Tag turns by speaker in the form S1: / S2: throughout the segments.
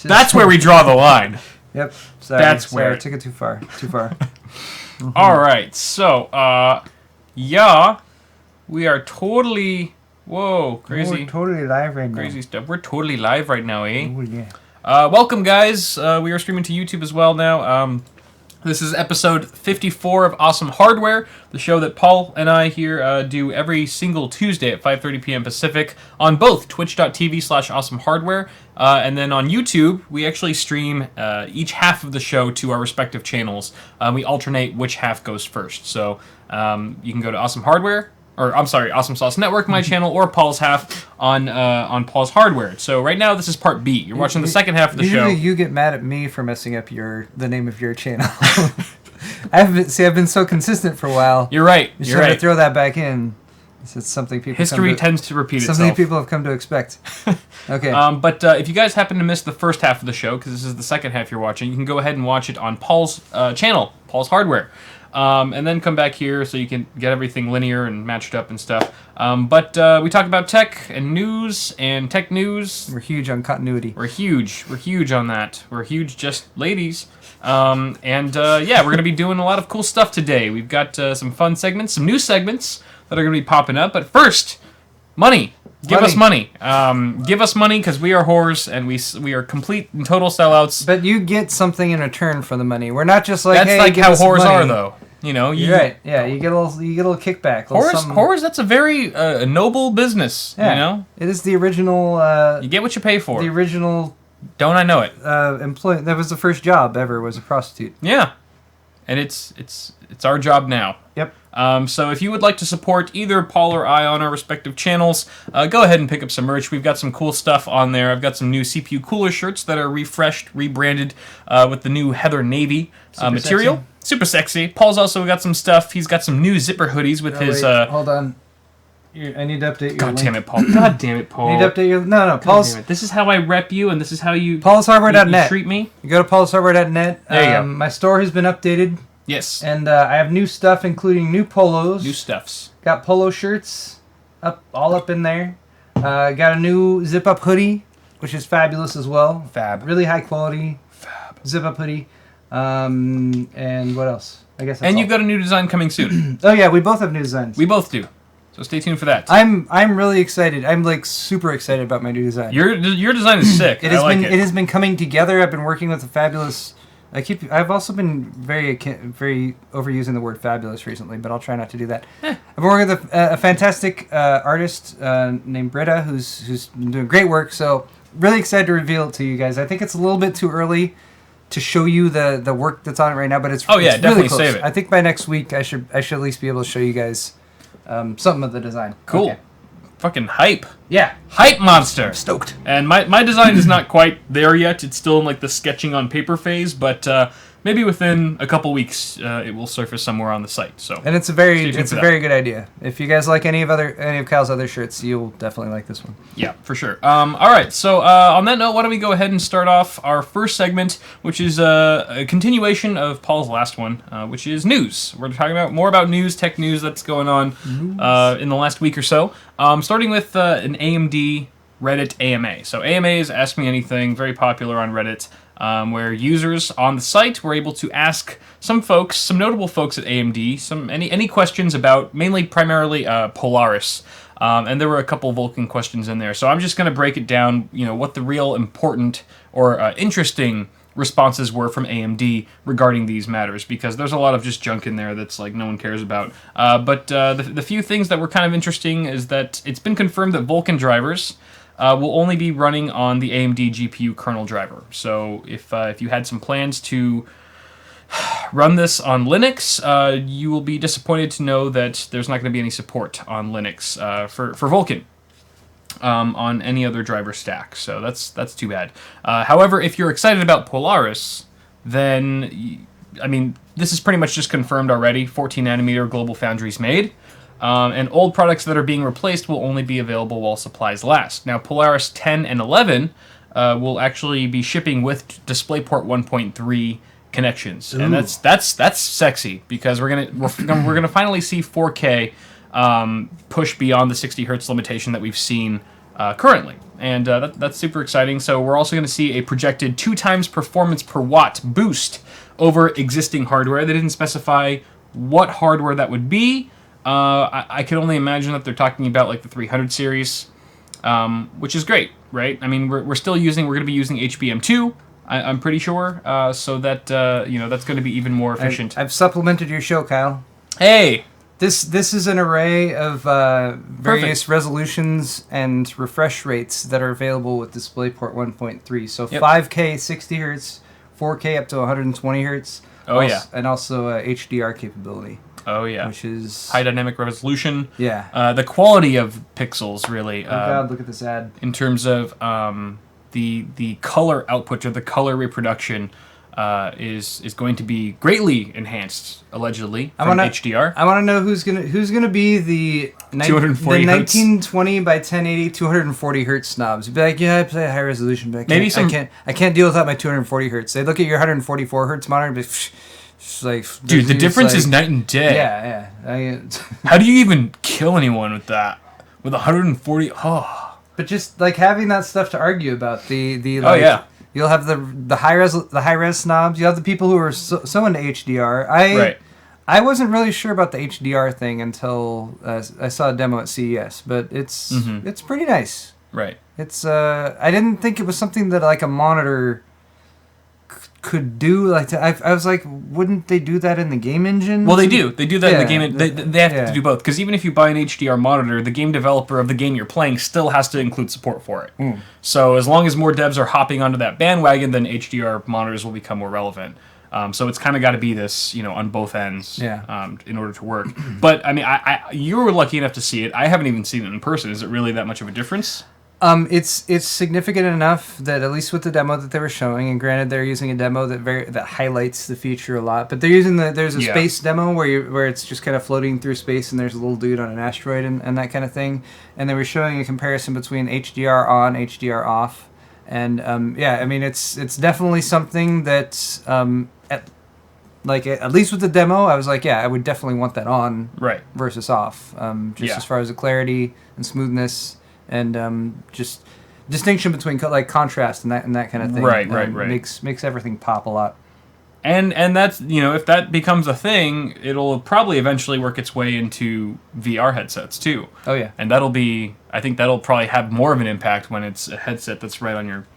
S1: That's where we draw the line.
S2: Yep. Sorry, I took it too far.
S1: All right. So, we are totally... Whoa, crazy.
S2: We're totally live right now.
S1: Crazy stuff. We're totally live right now, eh?
S2: Oh, yeah.
S1: Welcome, guys. We are streaming to YouTube as well now. This is episode 54 of Awesome Hardware, the show that Paul and I here do every single Tuesday at 5:30 p.m. Pacific on both twitch.tv/awesomehardware and then on YouTube, we actually stream each half of the show to our respective channels. We alternate which half goes first. So you can go to Awesome Hardware, Awesome Sauce Network, my channel, or Paul's half on Paul's Hardware. So right now, this is part B. You're watching the second half of the show.
S2: You get mad at me for messing up the name of your channel. I've been so consistent for a while.
S1: You're right.
S2: You should have to throw that back in. It's something people
S1: History tends to repeat itself.
S2: Something people have come to expect. Okay.
S1: But if you guys happen to miss the first half of the show, because this is the second half you're watching, you can go ahead and watch it on Paul's channel, Paul's Hardware. And then come back here so you can get everything linear and matched up and stuff. But we talk about tech and news and tech news.
S2: We're huge on continuity.
S1: We're huge. We're huge on that. We're huge just ladies. We're going to be doing a lot of cool stuff today. We've got some fun segments, some new segments that are going to be popping up. But first, money. Give us money. Give us money because we are whores and we are complete and total sellouts.
S2: But you get something in return for the money. We're not just like,
S1: that's like how whores are, though. You know,
S2: you're right. Yeah, you get a little kickback.
S1: Whores. That's a very noble business.
S2: Yeah,
S1: you know,
S2: it is the original.
S1: You get what you pay for.
S2: The original.
S1: Don't I know it?
S2: Employee. That was the first job ever. Was a prostitute.
S1: Yeah, and it's our job now.
S2: Yep.
S1: So if you would like to support either Paul or I on our respective channels, go ahead and pick up some merch. We've got some cool stuff on there. I've got some new CPU cooler shirts that are refreshed, rebranded with the new Heather Navy material.
S2: Sexy.
S1: Super sexy. Paul's also got some stuff. He's got some new zipper hoodies with his...
S2: hold on. I need to update your
S1: God damn it, Paul. God damn it, Paul.
S2: I need to update your... No, Paul's...
S1: This is how I rep you, and this is how you...
S2: Paul'sHardware.net.
S1: You treat me.
S2: You go to Paul'sHardware.net.
S1: There you go.
S2: My store has been updated.
S1: Yes.
S2: And I have new stuff, including new polos.
S1: New stuffs.
S2: Got polo shirts all up in there. Got a new zip-up hoodie, which is fabulous as well.
S1: Fab.
S2: Really high quality.
S1: Fab.
S2: Zip-up hoodie. And what else? I guess that's
S1: And
S2: all.
S1: you've got a new design coming soon.
S2: Oh yeah, we both have new designs.
S1: We both do. So stay tuned for that.
S2: I'm really excited. I'm like super excited about my new design.
S1: Your design is sick.
S2: It has been coming together. I've been working with a fabulous... I've also been very overusing the word fabulous recently, but I'll try not to do that. I've been working with a fantastic artist named Britta, who's been doing great work. So really excited to reveal it to you guys. I think it's a little bit too early to show you the work that's on it right now, but it's
S1: definitely
S2: really close.
S1: save it.
S2: I think by next week I should at least be able to show you guys something of the design.
S1: Cool.
S2: Okay.
S1: Fucking hype.
S2: Yeah.
S1: Hype monster.
S2: Stoked.
S1: And my design is not quite there yet. It's still in like the sketching on paper phase, but maybe within a couple weeks it will surface somewhere on the site. So
S2: and it's a very good idea. If you guys like any of Cal's other shirts, you'll definitely like this one.
S1: Yeah, for sure. All right. So on that note, why don't we go ahead and start off our first segment, which is a continuation of Paul's last one, which is news. We're talking more about news, tech news that's going on in the last week or so. Starting with an AMD Reddit AMA. So AMA is Ask Me Anything, very popular on Reddit, where users on the site were able to ask some notable folks at AMD, any questions about primarily Polaris. And there were a couple Vulkan questions in there. So I'm just going to break it down, what the real important or interesting responses were from AMD regarding these matters, because there's a lot of just junk in there that's like no one cares about. But the few things that were kind of interesting is that it's been confirmed that Vulkan drivers will only be running on the AMD GPU kernel driver. So if you had some plans to run this on Linux, you will be disappointed to know that there's not going to be any support on Linux for Vulkan. On any other driver stack, so that's too bad. However, if you're excited about Polaris, then this is pretty much just confirmed already. 14 nanometer Global Foundries made, and old products that are being replaced will only be available while supplies last. Now, Polaris 10 and 11 will actually be shipping with DisplayPort 1.3 connections, Ooh. And that's sexy because we're gonna finally see 4K. Push beyond the 60 hertz limitation that we've seen currently. And that's super exciting. So we're also going to see a projected 2 times performance per watt boost over existing hardware. They didn't specify what hardware that would be. I can only imagine that they're talking about like the 300 series, which is great, right? I mean, we're going to be using HBM2. I'm pretty sure, so that that's going to be even more efficient.
S2: I've supplemented your show, Kyle.
S1: Hey,
S2: this is an array of various resolutions and refresh rates that are available with DisplayPort 1.3. So 5K 60 hertz, 4K up to 120 hertz.
S1: Oh yeah,
S2: and also HDR capability.
S1: Oh yeah,
S2: which is
S1: high dynamic resolution.
S2: Yeah,
S1: the quality of pixels really.
S2: Oh God, look at this ad.
S1: In terms of the color output or the color reproduction is going to be greatly enhanced, allegedly, from HDR.
S2: I want to know who's gonna be the 1920 by 1080 240 hertz snobs. Be like, yeah, I play a high resolution, but I can't deal without my 240 hertz. They look at your 144 hertz monitor, and be like,
S1: dude, the difference is night and day.
S2: Yeah.
S1: How do you even kill anyone with that? With 140? Oh.
S2: But just like having that stuff to argue about, you'll have the high res snobs. You have the people who are so into HDR. I wasn't really sure about the HDR thing until I saw a demo at CES, but it's pretty nice.
S1: Right.
S2: It's I didn't think it was something that like a monitor could do. Like I was like, wouldn't they do that in the game engine?
S1: Well, they do. They do that in the game. They have to do both, because even if you buy an HDR monitor, the game developer of the game you're playing still has to include support for it. So as long as more devs are hopping onto that bandwagon, then HDR monitors will become more relevant. So it's kind of got to be this, on both ends, in order to work. But I mean, you were lucky enough to see it. I haven't even seen it in person. Is it really that much of a difference?
S2: It's significant enough that at least with the demo that they were showing, and granted they're using a demo that highlights the feature a lot, but they're using there's a space demo where it's just kind of floating through space and there's a little dude on an asteroid and that kind of thing, and they were showing a comparison between HDR on, HDR off, and I mean it's definitely something that at least with the demo I was like, I would definitely want that on versus off, as far as the clarity and smoothness. And just distinction between like contrast and that kind of thing.
S1: Right.
S2: Makes everything pop a lot.
S1: And that's if that becomes a thing, it'll probably eventually work its way into VR headsets too.
S2: Oh yeah.
S1: And I think that'll probably have more of an impact when it's a headset that's right on your,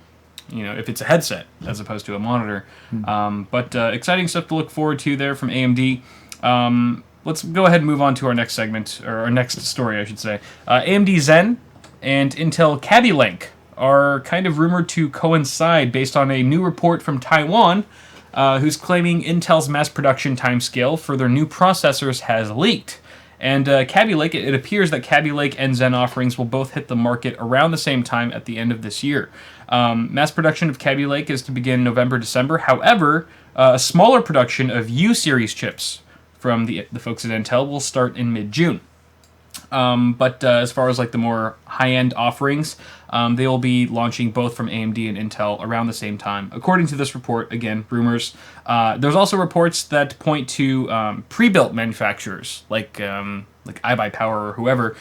S1: if it's a headset as opposed to a monitor. But exciting stuff to look forward to there from AMD. Let's go ahead and move on to our next segment, or our next story, I should say. AMD Zen and Intel Kaby Lake are kind of rumored to coincide based on a new report from Taiwan, who's claiming Intel's mass production timescale for their new processors has leaked. And Kaby Lake, it appears that Kaby Lake and Zen offerings will both hit the market around the same time at the end of this year. Mass production of Kaby Lake is to begin November-December. However, a smaller production of U-series chips from the folks at Intel will start in mid-June. But as far as like the more high-end offerings, they will be launching both from AMD and Intel around the same time. According to this report, again, rumors, there's also reports that point to pre-built manufacturers like iBuyPower or whoever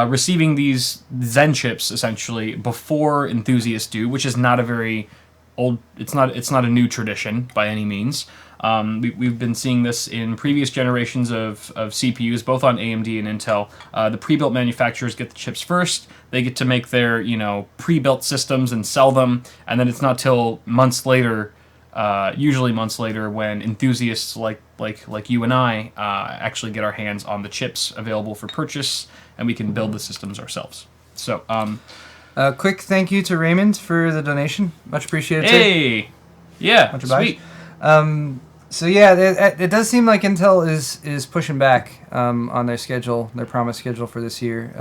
S1: receiving these Zen chips essentially before enthusiasts do, which is not a very old. It's not a new tradition by any means. We've been seeing this in previous generations of CPUs, both on AMD and Intel. The pre-built manufacturers get the chips first. They get to make their pre-built systems and sell them, and then it's not till months later, usually months later, when enthusiasts like you and I actually get our hands on the chips available for purchase, and we can build the systems ourselves. So,
S2: quick thank you to Raymond for the donation. Much appreciated.
S1: Hey, yeah, sweet.
S2: So yeah, it does seem like Intel is pushing back on their schedule, their promised schedule for this year.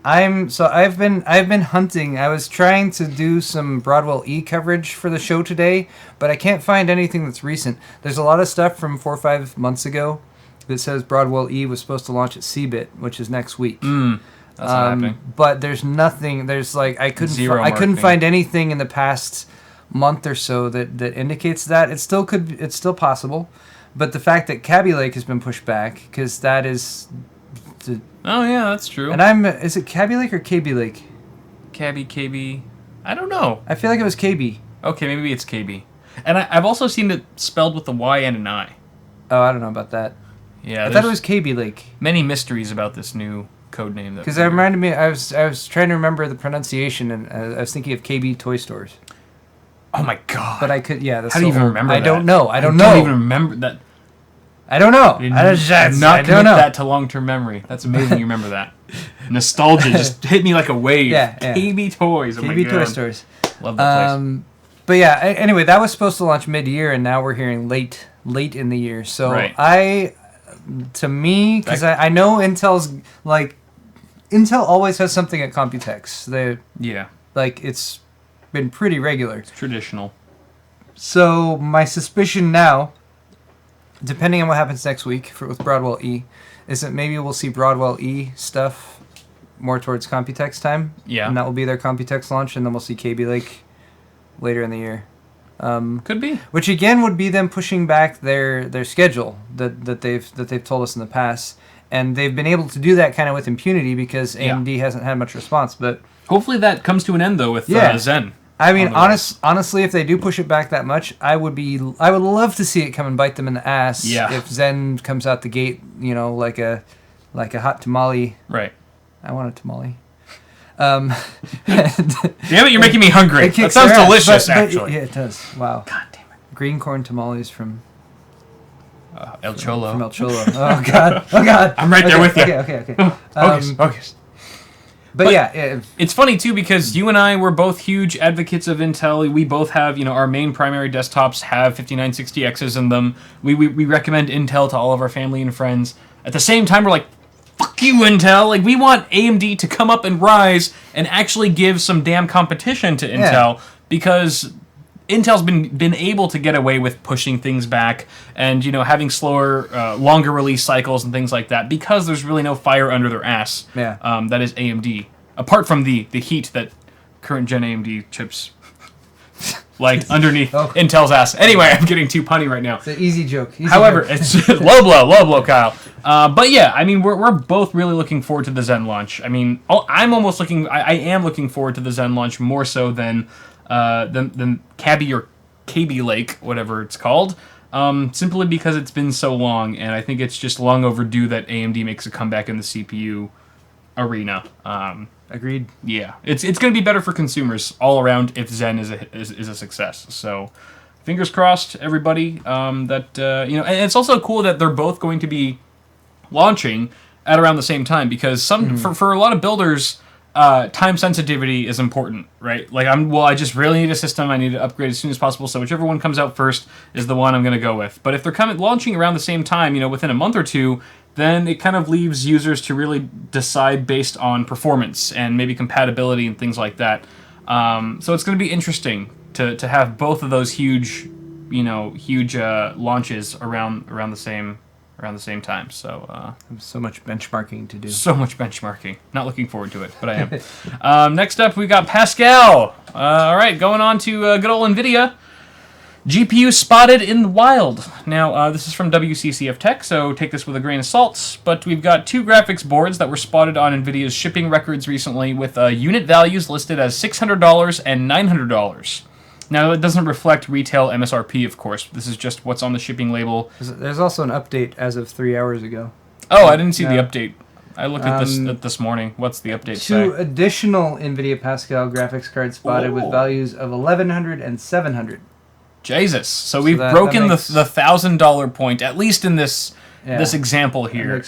S2: I've been hunting. I was trying to do some Broadwell E coverage for the show today, but I can't find anything that's recent. There's a lot of stuff from 4 or 5 months ago that says Broadwell E was supposed to launch at CeBIT, which is next week.
S1: That's not happening.
S2: But there's nothing. There's like I couldn't find anything in the past month or so that indicates that. It's still possible, but the fact that Kaby Lake has been pushed back, because that is
S1: oh yeah, that's true.
S2: And is it Kaby Lake or Kaby Lake?
S1: Kaby. I don't know.
S2: I feel like it was Kaby.
S1: Okay, maybe it's Kaby. And I've also seen it spelled with a Y and an I.
S2: Oh, I don't know about that.
S1: Yeah,
S2: I thought it was Kaby Lake.
S1: Many mysteries about this new code name.
S2: Because it reminded me, I was trying to remember the pronunciation, and I was thinking of KB Toy Stores.
S1: Oh my god!
S2: But I could, yeah. That's
S1: How do you even remember that?
S2: I don't know.
S1: I don't even remember that.
S2: I don't know.
S1: I don't commit that to long-term memory. That's amazing. You remember that. Nostalgia just hit me like a wave.
S2: Yeah.
S1: KB Toys. Oh
S2: KB Toy Stores.
S1: Love that place.
S2: But yeah. Anyway, that was supposed to launch mid-year, and now we're hearing late in the year. So
S1: right.
S2: To me, because I know Intel always has something at Computex. It's been pretty regular.
S1: It's traditional.
S2: So my suspicion now, depending on what happens next week with Broadwell E, is that maybe we'll see Broadwell E stuff more towards Computex time.
S1: Yeah.
S2: And that will be their Computex launch, and then we'll see Kaby Lake later in the year.
S1: Could be.
S2: Which again would be them pushing back their schedule that they've told us in the past, and they've been able to do that kind of with impunity because AMD hasn't had much response. But
S1: hopefully that comes to an end though with Zen.
S2: I mean, honestly, if they do push it back that much, I would love to see it come and bite them in the ass.
S1: Yeah.
S2: If Zen comes out the gate, like a hot tamale.
S1: Right.
S2: I want a tamale.
S1: Damn it, you're making me hungry. That sounds delicious, actually.
S2: Yeah, it does. Wow.
S1: God damn it.
S2: Green corn tamales from
S1: El Cholo.
S2: From El Cholo. Oh, God. Oh, God.
S1: I'm right there with you.
S2: Okay.
S1: Focus.
S2: But yeah.
S1: It's funny, too, because you and I were both huge advocates of Intel. We both have, our main primary desktops have 5960Xs in them. We recommend Intel to all of our family and friends. At the same time, we're like, fuck you, Intel. Like, we want AMD to come up and rise and actually give some damn competition to Intel because Intel's been able to get away with pushing things back and, having slower, longer release cycles and things like that because there's really no fire under their ass.
S2: Yeah.
S1: That is AMD. Apart from the heat that current gen AMD chips like underneath Intel's ass. Anyway, I'm getting too punny right now.
S2: It's an easy joke.
S1: However, it's low blow, Kyle. But yeah, I mean, we're both really looking forward to the Zen launch. I mean, I am looking forward to the Zen launch more so than Kaby or Kaby Lake, whatever it's called. Simply because it's been so long, and I think it's just long overdue that AMD makes a comeback in the CPU arena.
S2: Agreed.
S1: Yeah, it's going to be better for consumers all around if Zen is a success. So, fingers crossed, everybody. And it's also cool that they're both going to be launching at around the same time because for a lot of builders, time sensitivity is important, right? Like I just really need a system. I need to upgrade as soon as possible. So whichever one comes out first is the one I'm going to go with. But if they're launching around the same time, within a month or two, then it kind of leaves users to really decide based on performance and maybe compatibility and things like that. So it's going to be interesting to have both of those huge launches around the same time. So
S2: so much benchmarking to do.
S1: So much benchmarking. Not looking forward to it, but I am. Next up, we got Pascal. All right, going on to good old Nvidia. GPU spotted in the wild. Now, this is from WCCF Tech, so take this with a grain of salt. But we've got two graphics boards that were spotted on Nvidia's shipping records recently with unit values listed as $600 and $900. Now, it doesn't reflect retail MSRP, of course. This is just what's on the shipping label.
S2: There's also an update as of 3 hours ago.
S1: Oh, I didn't see the update. I looked at this morning. What's the update say?
S2: 2 additional NVIDIA Pascal graphics cards spotted with values of $1,100 and $700.
S1: Jesus. So we've broken the $1,000 point, at least in this example here.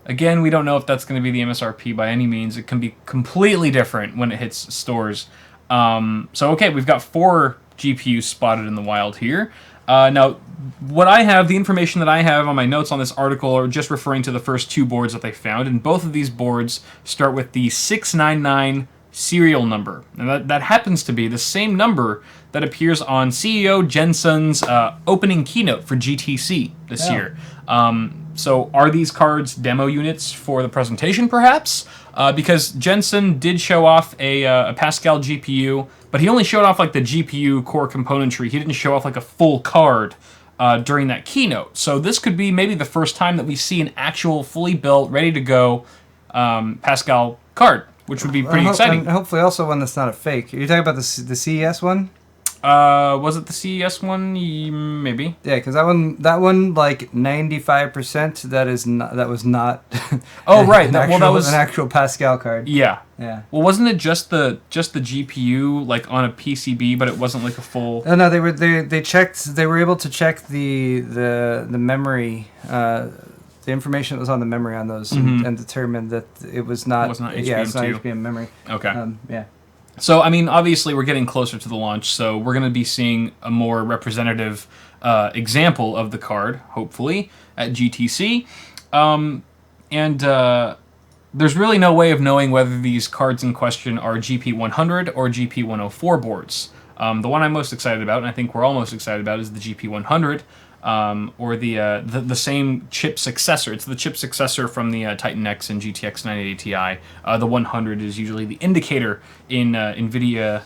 S1: Again, we don't know if that's going to be the MSRP by any means. It can be completely different when it hits stores. Okay, we've got 4 GPUs spotted in the wild here. Now, the information that I have on my notes on this article are just referring to the first 2 boards that they found, and both of these boards start with the 699 serial number. And that happens to be the same number that appears on CEO Jensen's opening keynote for GTC this year. So are these cards demo units for the presentation, perhaps? Because Jensen did show off a Pascal GPU, but he only showed off like the GPU core componentry. He didn't show off like a full card during that keynote. So this could be maybe the first time that we see an actual fully built, ready to go Pascal card. which would be pretty
S2: And
S1: exciting.
S2: hopefully also one that's not a fake. You're talking about the CES one?
S1: Was it the CES one? Maybe.
S2: Yeah, because that one, like 95%, that was not.
S1: Oh right,
S2: that
S1: was
S2: an actual Pascal card.
S1: Yeah.
S2: Yeah.
S1: Well, wasn't it just the GPU like on a PCB, but it wasn't like a full?
S2: Oh no, they checked. They were able to check the memory, the information that was on the memory on those, and determined that it was not.
S1: It's not
S2: HBM memory.
S1: Okay.
S2: Yeah.
S1: So, I mean, obviously, we're getting closer to the launch, so we're going to be seeing a more representative example of the card, hopefully, at GTC. There's really no way of knowing whether these cards in question are GP100 or GP104 boards. The one I'm most excited about, and I think we're all most excited about, is the GP100, or the same chip successor. It's the chip successor from the Titan X and GTX 980 Ti. The 100 is usually the indicator in Nvidia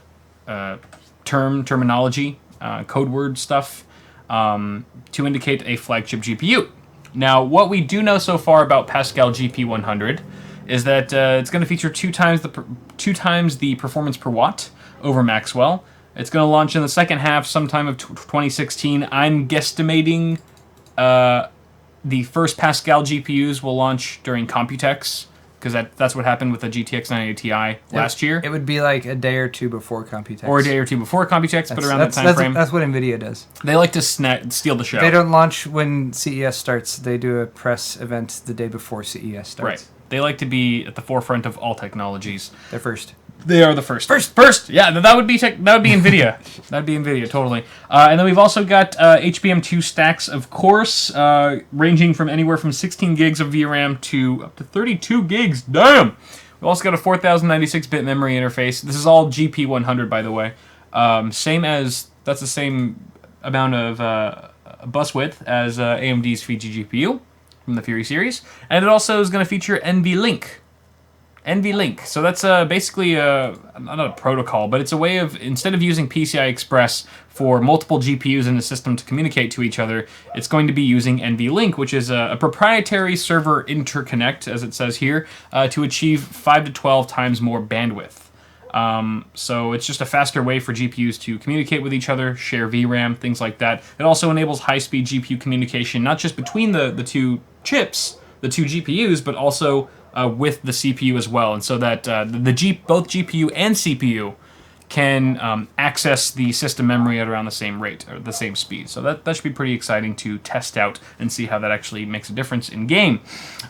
S1: terminology, code word stuff, to indicate a flagship GPU. Now, what we do know so far about Pascal GP100 is that it's going to feature two times the performance per watt over Maxwell. It's going to launch in the second half, sometime of 2016. I'm guesstimating the first Pascal GPUs will launch during Computex, because that's what happened with the GTX 980 Ti last year.
S2: It would be like a day or two before Computex.
S1: Or a day or two before Computex, but around that time frame.
S2: That's what Nvidia does.
S1: They like to steal the show.
S2: They don't launch when CES starts. They do a press event the day before CES starts.
S1: Right. They like to be at the forefront of all technologies.
S2: They're first.
S1: They are the first. First. Yeah, that would be Nvidia. That'd be Nvidia, totally. And then we've also got HBM2 stacks, of course, ranging from anywhere from 16 gigs of VRAM to up to 32 gigs. Damn. We've also got a 4096-bit memory interface. This is all GP100, by the way. That's the same amount of bus width as AMD's Fiji GPU from the Fury series, and it also is going to feature NVLink. So that's basically not a protocol, but it's a way of, instead of using PCI Express for multiple GPUs in the system to communicate to each other, it's going to be using NVLink, which is a proprietary server interconnect, as it says here, to achieve 5 to 12 times more bandwidth. So it's just a faster way for GPUs to communicate with each other, share VRAM, things like that. It also enables high-speed GPU communication, not just between the two chips, the two GPUs, but also with the CPU as well, and so that both GPU and CPU can access the system memory at around the same rate, or the same speed. So that should be pretty exciting to test out and see how that actually makes a difference in game.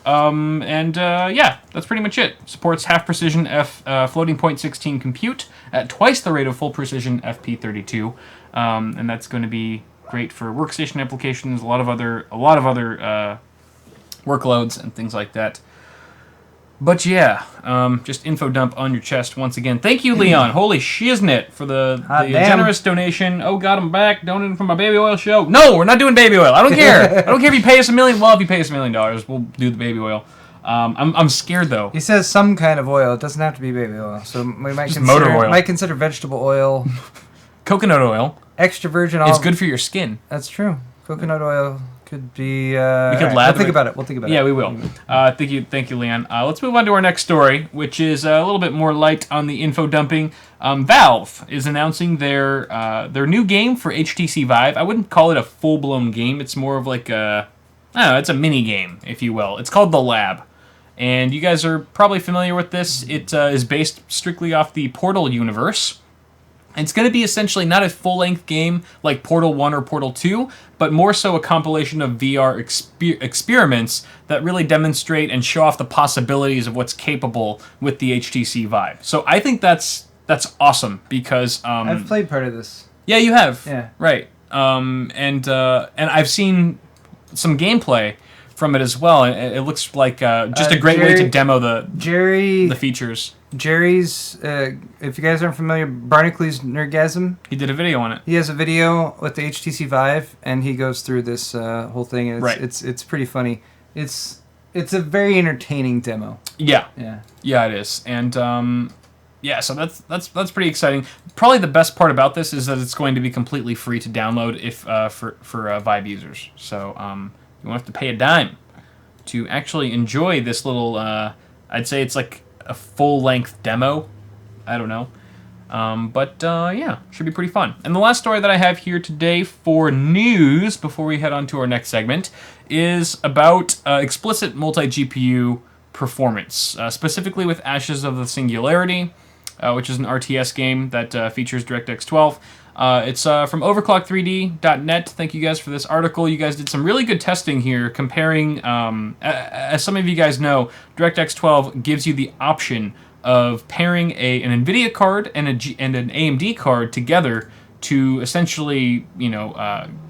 S1: Yeah, that's pretty much it. Supports half precision floating point 16 compute at twice the rate of full precision FP32, and that's going to be great for workstation applications, a lot of other workloads and things like that. But yeah, just info dump on your chest once again. Thank you, Leon. Holy shiznit for the generous donation. Oh God, I'm back. Donating from my baby oil show. No, we're not doing baby oil. I don't care. I don't care if you pay us $1 million. Well, if you pay us $1 million, we'll do the baby oil. I'm scared though.
S2: He says some kind of oil. It doesn't have to be baby oil. So we might
S1: just motor oil.
S2: Might consider vegetable oil,
S1: coconut oil.
S2: Extra virgin olive.
S1: It's good for your skin.
S2: That's true. Coconut oil. Could be.
S1: We could
S2: right,
S1: lather.
S2: We'll think about it. We'll think about it.
S1: Yeah, we will. Thank you, Leon. Let's move on to our next story, which is a little bit more light on the info dumping. Valve is announcing their new game for HTC Vive. I wouldn't call it a full blown game. It's more of like it's a mini game, if you will. It's called The Lab, and you guys are probably familiar with this. It is based strictly off the Portal universe. It's going to be essentially not a full-length game like Portal 1 or Portal 2, but more so a compilation of VR experiments that really demonstrate and show off the possibilities of what's capable with the HTC Vive. So I think that's awesome because
S2: I've played part of this.
S1: Yeah, you have.
S2: Yeah.
S1: Right. And I've seen some gameplay from it as well. It looks like just a great way to demo the features.
S2: Jerry's, if you guys aren't familiar, Barnacules Nerdgasm.
S1: He did a video on it.
S2: He has a video with the HTC Vive, and he goes through this whole thing. And it's pretty funny. It's a very entertaining demo.
S1: Yeah. Yeah, it is. And so that's pretty exciting. Probably the best part about this is that it's going to be completely free to download if for Vive users. So you won't have to pay a dime to actually enjoy this little. I'd say it's like a full-length demo. I don't know. Yeah, should be pretty fun. And the last story that I have here today for news, before we head on to our next segment, is about explicit multi-GPU performance, specifically with Ashes of the Singularity, which is an RTS game that features DirectX 12. It's from overclock3d.net. Thank you guys for this article. You guys did some really good testing here, comparing, as some of you guys know, DirectX 12 gives you the option of pairing an Nvidia card and an AMD card together to essentially,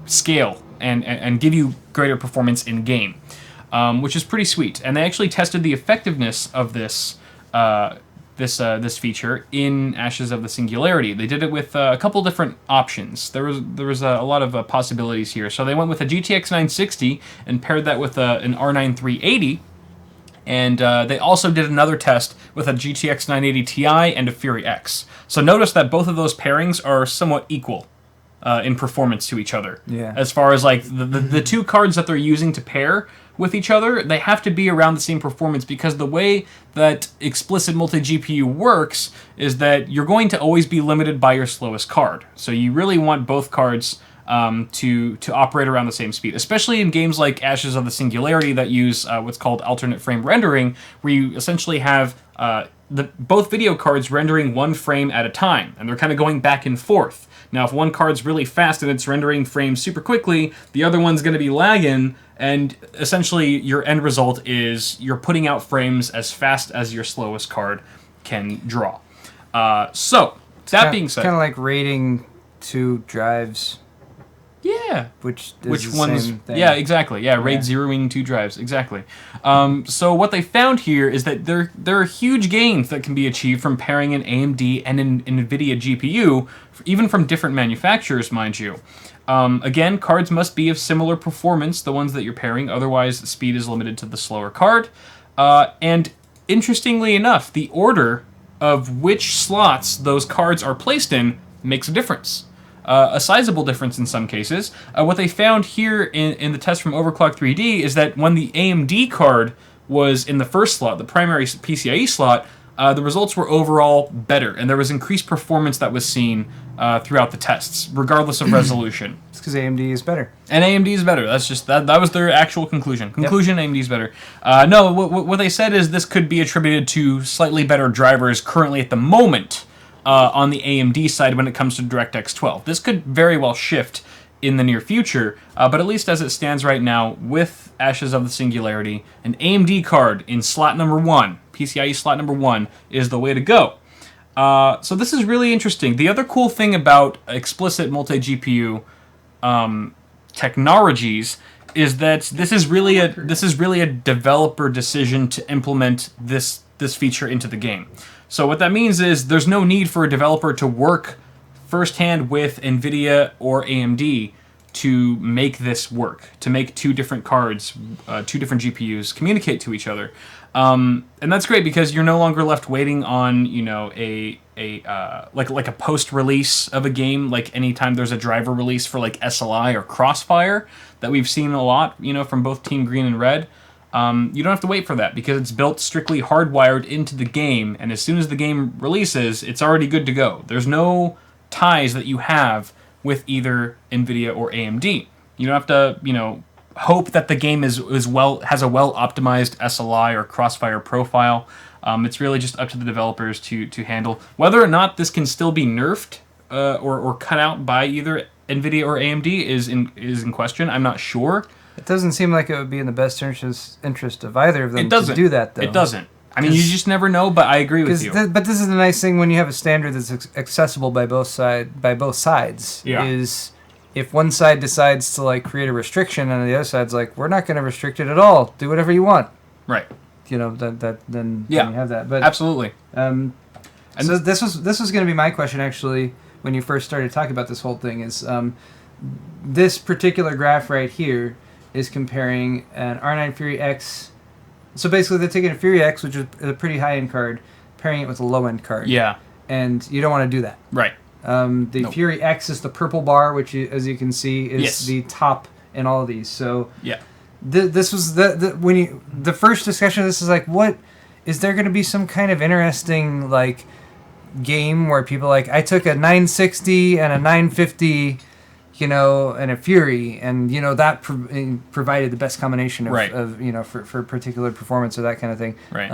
S1: scale and give you greater performance in game, which is pretty sweet. And they actually tested the effectiveness of this feature in Ashes of the Singularity. They did it with a couple different options. There was a lot of possibilities here. So they went with a GTX 960 and paired that with an R9 380. And they also did another test with a GTX 980 Ti and a Fury X. So notice that both of those pairings are somewhat equal in performance to each other.
S2: Yeah.
S1: As far as like the two cards that they're using to pair with each other, they have to be around the same performance, because the way that explicit multi-GPU works is that you're going to always be limited by your slowest card. So you really want both cards to operate around the same speed, especially in games like Ashes of the Singularity that use what's called alternate frame rendering, where you essentially have both video cards rendering one frame at a time, and they're kind of going back and forth. Now, if one card's really fast and it's rendering frames super quickly, the other one's going to be lagging, and essentially your end result is you're putting out frames as fast as your slowest card can draw. Being said,
S2: kind of like rating two drives.
S1: Yeah.
S2: Which
S1: one's
S2: the same thing.
S1: Yeah, exactly. Yeah, RAID zeroing two drives. Exactly. So what they found here is that there are huge gains that can be achieved from pairing an AMD and an Nvidia GPU, even from different manufacturers, mind you. Again, cards must be of similar performance, the ones that you're pairing, otherwise the speed is limited to the slower card. And interestingly enough, the order of which slots those cards are placed in makes a difference. A sizable difference in some cases. What they found here in the test from Overclock3D is that when the AMD card was in the first slot, the primary PCIe slot, the results were overall better, and there was increased performance that was seen throughout the tests, regardless of resolution.
S2: It's because AMD is better.
S1: And AMD is better. That's just that was their actual conclusion. Yep. AMD is better. No, what they said is this could be attributed to slightly better drivers currently at the moment on the AMD side when it comes to DirectX 12. This could very well shift in the near future, but at least as it stands right now, with Ashes of the Singularity, an AMD card in slot number 1, PCIe slot number 1, is the way to go. So this is really interesting. The other cool thing about explicit multi-GPU technologies is that this is really a developer decision to implement this feature into the game. So what that means is there's no need for a developer to work firsthand with Nvidia or AMD to make this work, to make two different cards, two different GPUs communicate to each other. And that's great because you're no longer left waiting on, a post-release of a game, like anytime there's a driver release for like SLI or Crossfire that we've seen a lot, from both Team Green and Red. You don't have to wait for that because it's built strictly hardwired into the game, and as soon as the game releases, it's already good to go. There's no ties that you have with either Nvidia or AMD. You don't have to, hope that the game has a well-optimized SLI or Crossfire profile. It's really just up to the developers to handle. Whether or not this can still be nerfed or cut out by either Nvidia or AMD is in question. I'm not sure.
S2: It doesn't seem like it would be in the best interest of either of them to do that, though.
S1: It doesn't. I mean, you just never know, but I agree with you.
S2: But this is the nice thing when you have a standard that's accessible by both sides.
S1: Yeah.
S2: Is if one side decides to create a restriction and the other side's like, we're not going to restrict it at all. Do whatever you want.
S1: Right.
S2: Then you have that. But
S1: absolutely.
S2: So this was going to be my question actually when you first started talking about this whole thing is this particular graph right here is comparing an R9 Fury X. So basically, they're taking a Fury X, which is a pretty high-end card, pairing it with a low-end card.
S1: Yeah.
S2: And you don't want to do that.
S1: Right.
S2: The Fury X is the purple bar, which, as you can see, is the top in all of these. So
S1: yeah.
S2: This was the first discussion of this is like, what is there going to be some kind of interesting like game where people like I took a 960 and a 950, you know, and a Fury, and you know that provided the best combination of you know for particular performance or that kind of thing.
S1: Right.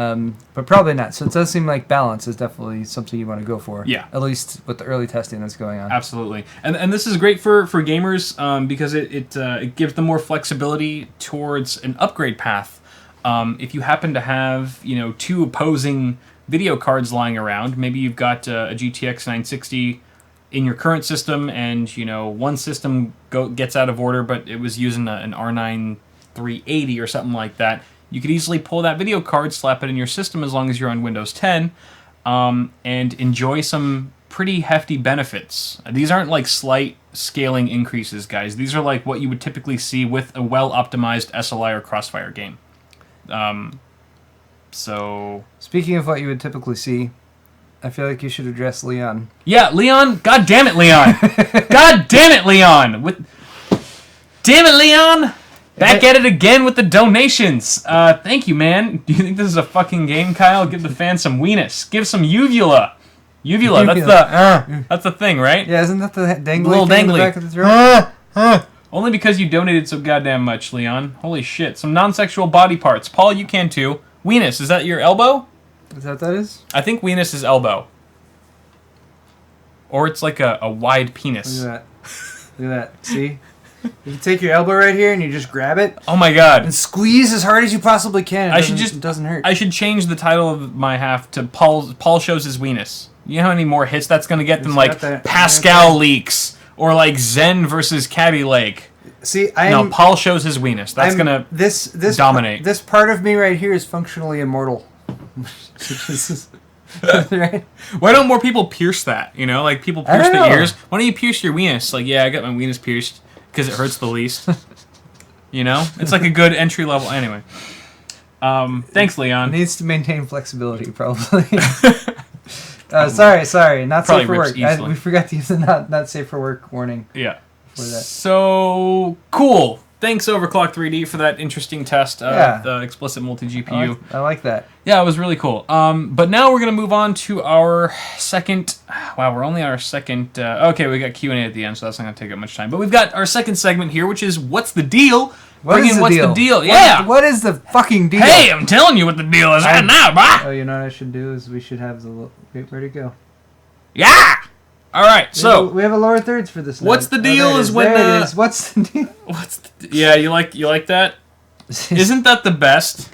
S2: But probably not. So it does seem like balance is definitely something you want to go for.
S1: Yeah.
S2: At least with the early testing that's going on.
S1: Absolutely. And this is great for gamers because it gives them more flexibility towards an upgrade path. If you happen to have, you know, two opposing video cards lying around, maybe you've got a GTX 960 in your current system, and you know one system gets out of order, but it was using an R9 380 or something like that. You could easily pull that video card, slap it in your system as long as you're on Windows 10, and enjoy some pretty hefty benefits. These aren't like slight scaling increases, guys. These are like what you would typically see with a well-optimized SLI or Crossfire game. So
S2: speaking of what you would typically see, I feel like you should address Leon.
S1: Yeah, Leon. God damn it, Leon. God damn it, Leon. Damn it, Leon. Back at it again with the donations. Thank you, man. Do you think this is a fucking game, Kyle? Give the fans some weenus. Give some uvula. Uvula. That's the thing, right?
S2: Yeah, isn't that the dangly
S1: little
S2: thing
S1: dangly
S2: in the back of the throat?
S1: Only because you donated so goddamn much, Leon. Holy shit. Some non-sexual body parts. Paul, you can too. Weenus, is that your elbow?
S2: Is that what that is?
S1: I think weenus is elbow. Or it's like a wide penis.
S2: Look at that. Look at that. See? You take your elbow right here and you just grab it.
S1: Oh my god.
S2: And squeeze as hard as you possibly can. It doesn't hurt.
S1: I should change the title of my half to Paul shows his weenus. You know how many more hits that's going to get than like Pascal leaks or like Zen versus Kaby Lake?
S2: See,
S1: Paul shows his weenus. That's going to dominate.
S2: This part of me right here is functionally immortal. Right?
S1: Why don't more people pierce that? You know, like people pierce the ears. Why don't you pierce your weenus? Like, yeah, I got my weenus pierced because it hurts the least. You know, it's like a good entry level. Anyway, thanks, Leon.
S2: It needs to maintain flexibility, probably. Sorry, not safe for work. We forgot to use the not safe for work warning.
S1: Yeah. So cool. Thanks, Overclock 3D, for that interesting test of the explicit multi-GPU.
S2: I like that.
S1: Yeah, it was really cool. But now we're going to move on to our second... Wow, we're only on our second... okay, we got Q&A at the end, so that's not going to take up much time. But we've got our second segment here, which is What's the Deal?
S2: What's the deal?
S1: Yeah.
S2: What is the fucking deal?
S1: Hey, I'm telling you what the deal is right now, bro.
S2: Oh, you know what I should do is we should have the... Wait, where'd it go?
S1: Yeah! All right, so
S2: we have a lower thirds for this.
S1: What's the deal is when
S2: there it is. What's the deal?
S1: Yeah, you like that? Isn't that the best?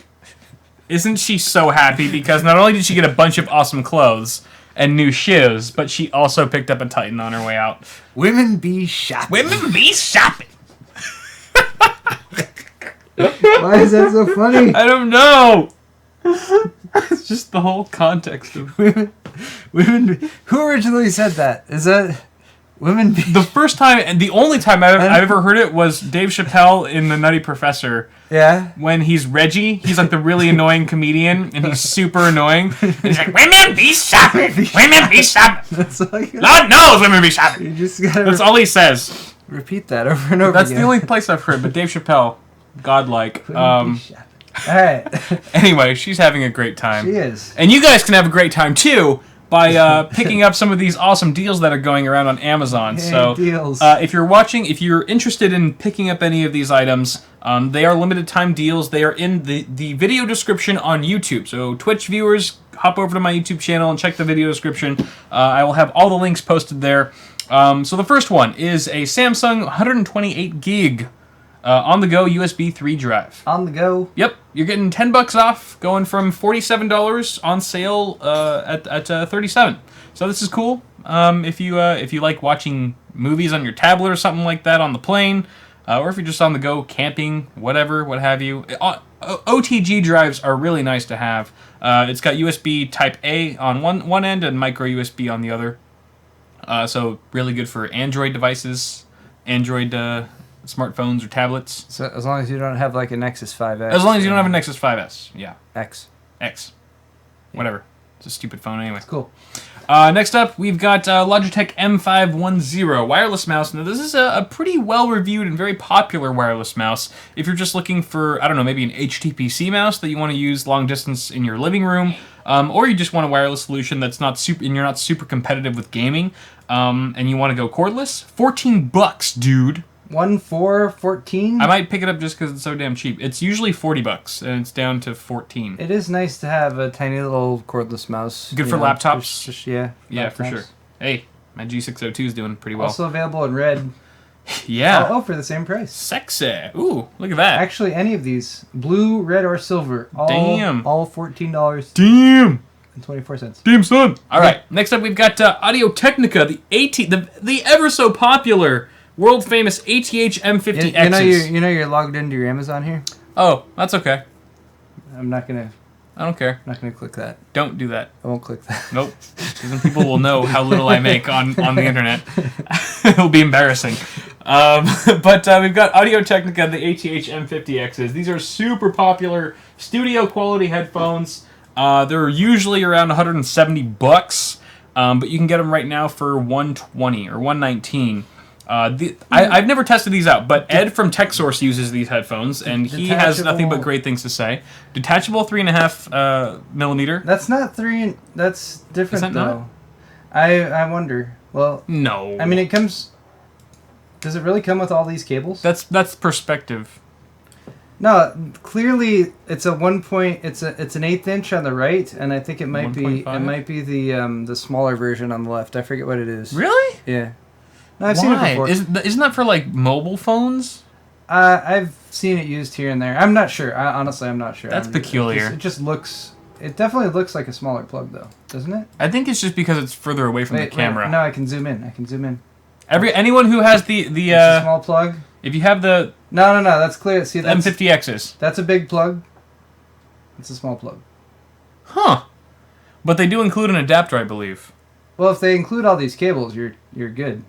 S1: Isn't she so happy because not only did she get a bunch of awesome clothes and new shoes, but she also picked up a Titan on her way out.
S2: Women be shopping.
S1: Women be shopping.
S2: Why is that so funny?
S1: I don't know. It's just the whole context of
S2: women. Who originally said that? Is that women?
S1: The first time and the only time I've ever heard it was Dave Chappelle in The Nutty Professor.
S2: Yeah.
S1: When he's Reggie, he's like the really annoying comedian, and he's super annoying. And he's like, "Women be shopping. Women be shopping. Lord knows women be shopping."
S2: You just gotta.
S1: That's all he says.
S2: Repeat that over and over.
S1: That's the only place I've heard. But Dave Chappelle, godlike.
S2: All right.
S1: Anyway, she's having a great time.
S2: She is.
S1: And you guys can have a great time, too, by picking up some of these awesome deals that are going around on Amazon. So,
S2: deals.
S1: If you're interested in picking up any of these items, they are limited time deals. They are in the video description on YouTube. So, Twitch viewers, hop over to my YouTube channel and check the video description. I will have all the links posted there. So, the first one is a Samsung 128 gig on-the-go USB 3 drive.
S2: On the go.
S1: Yep, you're getting $10 off, going from $47 on sale at $37. So this is cool. If you like watching movies on your tablet or something like that on the plane, or if you're just on the go camping, whatever, what have you. OTG drives are really nice to have. It's got USB Type A on one end and micro USB on the other. So really good for Android devices, Android smartphones or tablets.
S2: So as long as you don't have like a Nexus 5S.
S1: As long as you don't have a Nexus 5S, yeah.
S2: X.
S1: Whatever. It's a stupid phone anyway.
S2: It's cool.
S1: Next up, we've got Logitech M510 wireless mouse. Now, this is a pretty well-reviewed and very popular wireless mouse. If you're just looking for, I don't know, maybe an HTPC mouse that you want to use long distance in your living room, or you just want a wireless solution that's not super, and you're not super competitive with gaming, and you want to go cordless, $14, dude.
S2: 14?
S1: I might pick it up just because it's so damn cheap. It's usually $40, and it's down to 14.
S2: It is nice to have a tiny little cordless mouse.
S1: Good for laptops.
S2: Yeah,
S1: for sure. Hey, my G602 is doing pretty well.
S2: Also available in red.
S1: Yeah.
S2: Oh, for the same price.
S1: Sexy. Ooh, look at that.
S2: Actually, any of these, blue, red, or silver, all $14.
S1: Damn.
S2: And 24 cents.
S1: Damn, son. All right. Next up, we've got Audio-Technica, the ever so popular, world famous ATH M50Xs.
S2: You know you're logged into your Amazon here.
S1: Oh, that's okay.
S2: I'm not gonna.
S1: I don't care.
S2: I'm not gonna click that.
S1: Don't do that.
S2: I won't click that.
S1: Nope. Because then people will know how little I make on the internet. It'll be embarrassing. But we've got Audio-Technica, the ATH M50Xs. These are super popular studio quality headphones. They're usually around $170, but you can get them right now for $120 or $119. I've never tested these out, but Ed from TechSource uses these headphones, and he has nothing but great things to say. Detachable 3.5 millimeter.
S2: That's not three. That's different.
S1: Is that
S2: though. I wonder. Well,
S1: no.
S2: I mean, it comes. Does it really come with all these cables?
S1: That's perspective.
S2: No, clearly it's a 1 point. It's an 1/8 inch on the right, and I think it might
S1: 1.5?
S2: be the smaller version on the left. I forget what it is.
S1: Really?
S2: Yeah. No, I've seen it before.
S1: Isn't that for like mobile phones?
S2: I've seen it used here and there. I'm not sure. Honestly, I'm not sure.
S1: That's peculiar.
S2: It just looks. It definitely looks like a smaller plug, though, doesn't it?
S1: I think it's just because it's further away from the camera.
S2: No, I can zoom in.
S1: Anyone who has the
S2: It's a small plug.
S1: If you have the
S2: No, that's clear. See, that's
S1: M50Xs.
S2: That's a big plug. It's a small plug.
S1: Huh. But they do include an adapter, I believe.
S2: Well, if they include all these cables, you're good.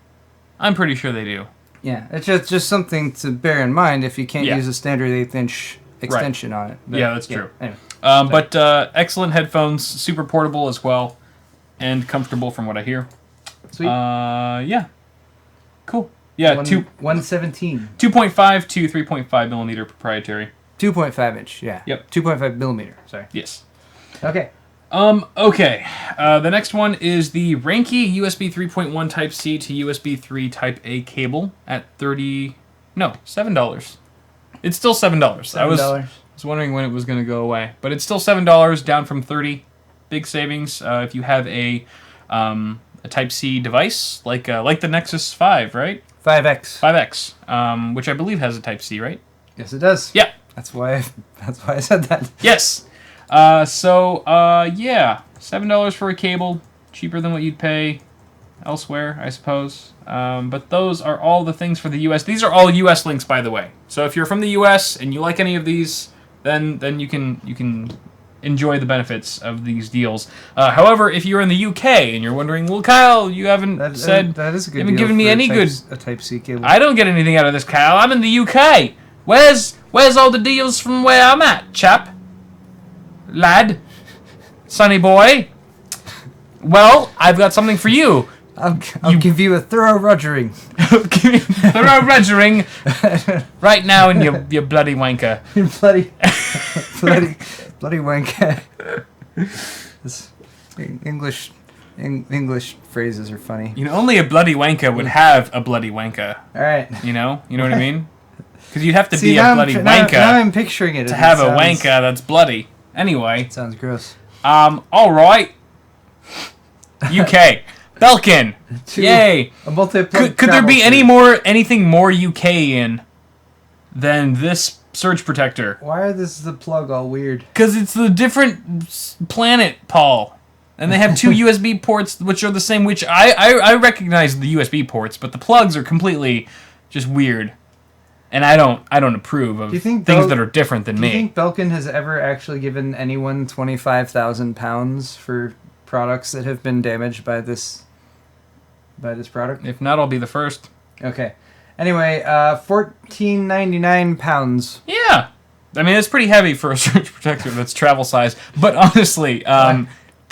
S1: I'm pretty sure they do.
S2: Yeah, it's just something to bear in mind if you can't use a standard 1/8 inch extension on it. But,
S1: yeah, that's true.
S2: Anyway,
S1: but excellent headphones, super portable as well, and comfortable from what I hear.
S2: Sweet.
S1: Yeah. Cool. Yeah,
S2: 117.
S1: 2.5 to 3.5 millimeter proprietary.
S2: 2.5 inch. Yeah.
S1: Yep.
S2: 2.5 millimeter. Sorry.
S1: Yes.
S2: Okay.
S1: Okay. The next one is the Rankie USB 3.1 Type-C to USB 3 Type-A cable at $7. It's still $7. I was wondering when it was going to go away, but it's still $7, down from $30. Big savings if you have a Type-C device like the Nexus 5, right?
S2: 5X.
S1: 5X, which I believe has a Type-C, right?
S2: Yes, it does.
S1: Yeah.
S2: That's why I said that.
S1: Yes. Yeah, $7 for a cable, cheaper than what you'd pay elsewhere, I suppose. But those are all the things for the US. These are all US links, by the way. So if you're from the US and you like any of these, then you can enjoy the benefits of these deals. However, if you're in the UK and you're wondering, well, Kyle, you haven't
S2: that is a good
S1: you haven't
S2: deal
S1: given me
S2: for
S1: any
S2: a Type-C cable.
S1: I don't get anything out of this, Kyle. I'm in the UK. Where's all the deals from where I'm at, chap? Lad? Sonny boy? Well, I've got something for you.
S2: I'll give you a thorough rogering.
S1: Thorough rogering right now in your bloody wanker.
S2: bloody wanker. English phrases are funny.
S1: You know, only a bloody wanker would have a bloody wanker.
S2: All right.
S1: You know what I mean? Because you'd have to be a bloody wanker.
S2: Now I'm picturing it
S1: to have a wanker that's bloody. Anyway.
S2: Sounds gross.
S1: All right. UK. Belkin. Yay.
S2: A multi-plug
S1: Could there be anything more UK in than this surge protector?
S2: Why is the plug all weird?
S1: Because it's the different planet, Paul. And they have two USB ports which are the same, which I recognize the USB ports, but the plugs are completely just weird. And I don't approve of things that are different than me.
S2: Do you think Belkin has ever actually given anyone £25,000 for products that have been damaged by this product?
S1: If not, I'll be the first.
S2: Okay. Anyway, £14.99.
S1: Yeah. I mean, it's pretty heavy for a surge protector that's travel size. But honestly,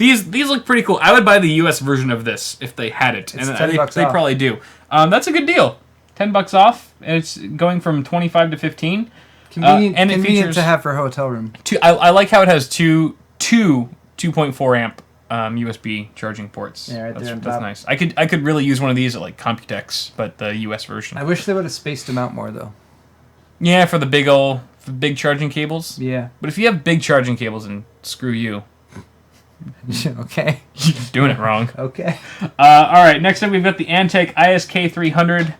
S1: These look pretty cool. I would buy the US version of this if they had it,
S2: It's
S1: and
S2: $10
S1: they
S2: off.
S1: probably do. That's a good deal. $10 off, and it's going from 25 to 15.
S2: Convenient,
S1: and it
S2: convenient
S1: features
S2: to have for a hotel room.
S1: I like how it has two 2.4 amp USB charging ports.
S2: Yeah, right there on
S1: that's
S2: top.
S1: nice. I could really use one of these at like Computex, but the US version.
S2: I wish they would have spaced them out more though.
S1: Yeah, for the big charging cables.
S2: Yeah.
S1: But if you have big charging cables, then screw you.
S2: Okay.
S1: You're doing it wrong.
S2: Okay.
S1: All right, next up we've got the Antec ISK 300.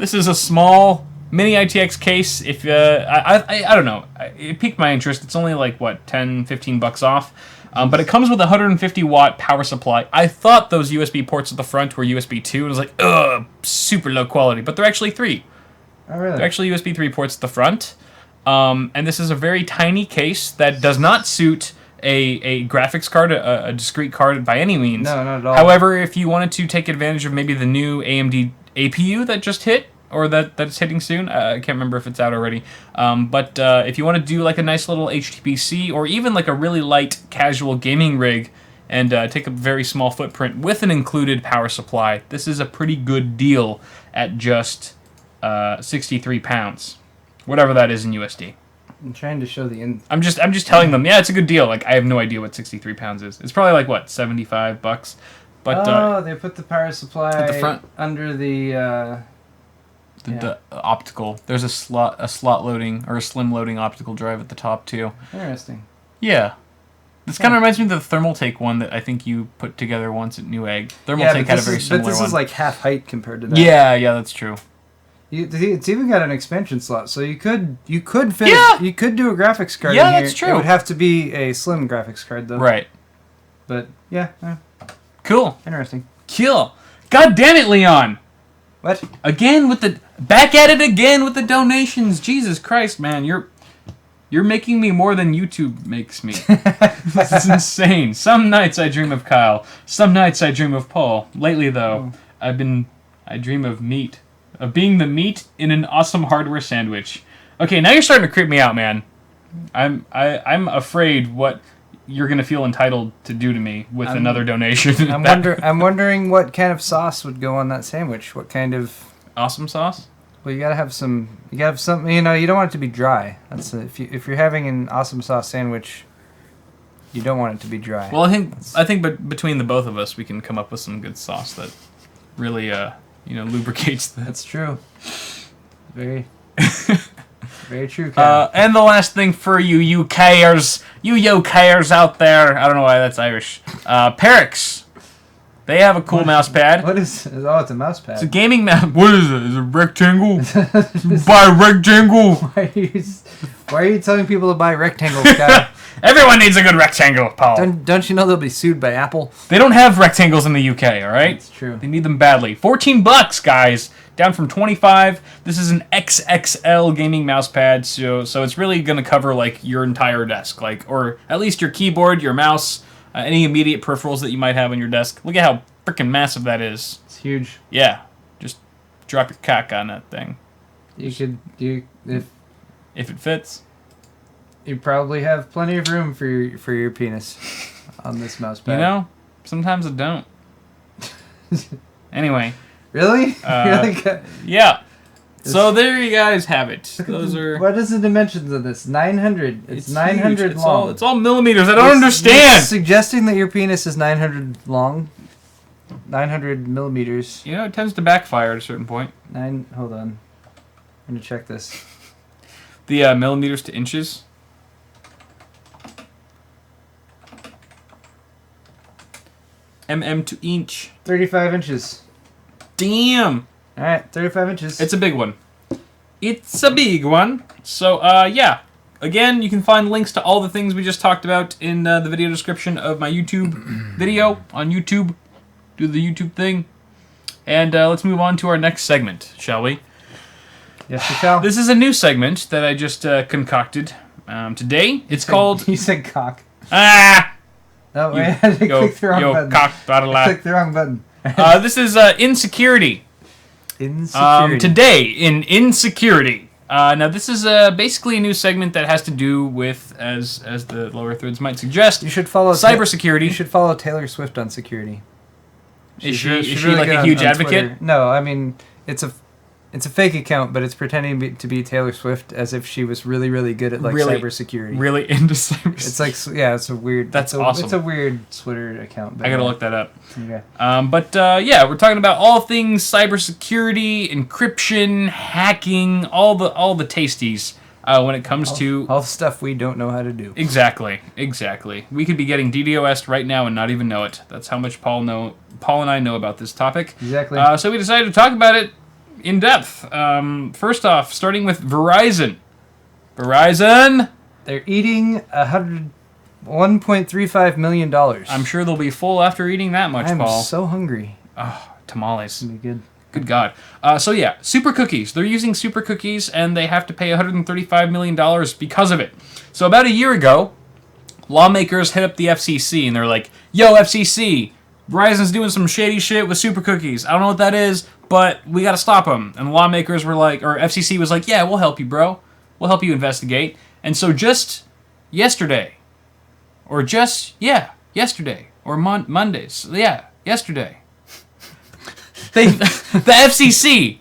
S1: This is a small Mini-ITX case. If I don't know, it piqued my interest. It's only like what, 10, 15 bucks off. But it comes with a 150 watt power supply. I thought those USB ports at the front were USB 2, and I was like, ugh, super low quality. But they're actually 3.
S2: Oh really?
S1: They're actually USB 3 ports at the front. And this is a very tiny case that does not suit a graphics card, a discrete card by any means.
S2: No, not at all.
S1: However, if you wanted to take advantage of maybe the new AMD APU that just hit, or that's hitting soon, I can't remember if it's out already. But if you want to do like a nice little HTPC, or even like a really light casual gaming rig, and take a very small footprint with an included power supply, this is a pretty good deal at just 63 pounds, whatever that is in USD.
S2: I'm trying to show the end.
S1: I'm just telling them, yeah, it's a good deal. Like, I have no idea what 63 pounds is. It's probably like what, $75. But
S2: they put the power supply
S1: at the front
S2: under the
S1: the optical. There's a slot loading or a slim loading optical drive at the top too.
S2: Interesting.
S1: Yeah. This kind of reminds me of the Thermaltake one that I think you put together once at Newegg. Thermaltake had a very similar one.
S2: But this is like half height compared to that.
S1: Yeah, that's true.
S2: It's even got an expansion slot, so you could fit.
S1: Yeah.
S2: You could do a graphics card.
S1: Yeah,
S2: in here.
S1: that's true.
S2: It would have to be a slim graphics card though.
S1: Right.
S2: But yeah,
S1: Cool.
S2: interesting.
S1: Kill. God damn it, Leon.
S2: What?
S1: Again back at it again with the donations. Jesus Christ, man, you're making me more than YouTube makes me. This is insane. Some nights I dream of Kyle. Some nights I dream of Paul. Lately though, I dream of meat. Of being the meat in an awesome hardware sandwich. Okay, now you're starting to creep me out, man. I'm afraid what you're gonna feel entitled to do to me with another donation.
S2: I'm wondering what kind of sauce would go on that sandwich. What kind of
S1: awesome sauce?
S2: Well, you gotta have some. You gotta have something. You know, you don't want it to be dry. That's if you're having an awesome sauce sandwich, you don't want it to be dry.
S1: Well, I think, but between the both of us, we can come up with some good sauce that really, lubricates the.
S2: That's true. Very, very true. Kyle.
S1: And the last thing for you UKers, you UKers out there, I don't know why that's Irish. Perixx. They have a cool mouse pad.
S2: What is? Oh, it's a mouse pad.
S1: It's a gaming mouse. What is it? Is it a rectangle? Buy a rectangle.
S2: Why are you telling people to buy rectangles, Kyle?
S1: Everyone needs a good rectangle, Paul.
S2: Don't you know they'll be sued by Apple?
S1: They don't have rectangles in the UK, all right?
S2: That's true.
S1: They need them badly. $14, guys. Down from 25. This is an XXL gaming mouse pad, so it's really going to cover like your entire desk, or at least your keyboard, your mouse, any immediate peripherals that you might have on your desk. Look at how freaking massive that is.
S2: It's huge.
S1: Yeah. Just drop your cock on that thing.
S2: If
S1: it fits.
S2: You probably have plenty of room for your penis on this mouse pad.
S1: You know, sometimes it don't. Anyway.
S2: Really?
S1: Yeah. So there you guys have it. Those are.
S2: What is the dimensions of this? 900. It's 900
S1: huge.
S2: long.
S1: It's all millimeters. I don't understand.
S2: It's suggesting that your penis is 900 long. 900 millimeters.
S1: You know, it tends to backfire at a certain point.
S2: Hold on. I'm gonna check this.
S1: The millimeters to inches. to inch.
S2: 35 inches.
S1: Damn.
S2: All right, 35 inches.
S1: It's a big one. It's a big one. So, yeah. Again, you can find links to all the things we just talked about in the video description of my YouTube video on YouTube. Do the YouTube thing. And let's move on to our next segment, shall we?
S2: Yes, we shall.
S1: This is a new segment that I just concocted today. It's called...
S2: You said cock.
S1: Ah!
S2: Oh, wait, I had to click the wrong button.
S1: Cock bottle
S2: I clicked the wrong button.
S1: This is Insecurity.
S2: Insecurity.
S1: Today, in Insecurity, Now, this is basically a new segment that has to do with, as the lower thirds might suggest,
S2: You should follow
S1: cybersecurity.
S2: You should follow Taylor Swift on security.
S1: Is she
S2: really
S1: like
S2: good
S1: a huge
S2: on
S1: advocate?
S2: Twitter. No, I mean it's a fake account, but it's pretending to be Taylor Swift as if she was really, really good at cybersecurity.
S1: Really into cybersecurity.
S2: It's like, yeah, it's a weird.
S1: That's awesome.
S2: It's a weird Twitter account. But
S1: I gotta look that up.
S2: Okay.
S1: Yeah, we're talking about all things cybersecurity, encryption, hacking, all the tasties when it comes to
S2: all the stuff we don't know how to do.
S1: Exactly. We could be getting DDoS'd right now and not even know it. That's how much Paul and I know about this topic.
S2: Exactly.
S1: So we decided to talk about it in depth. First off, starting with Verizon.
S2: They're eating $1.35 million.
S1: I'm sure they'll be full after eating that much, Paul.
S2: I'm so hungry.
S1: Oh, tamales.
S2: It'll be good.
S1: Good God. Supercookies. They're using Supercookies, and they have to pay $135 million because of it. So about a year ago, lawmakers hit up the FCC, and they're like, yo, FCC, Verizon's doing some shady shit with Supercookies. I don't know what that is, but we got to stop them. And the lawmakers were like, or FCC was like, yeah, we'll help you, bro. We'll help you investigate. And so just yesterday, or Mondays, yesterday, the FCC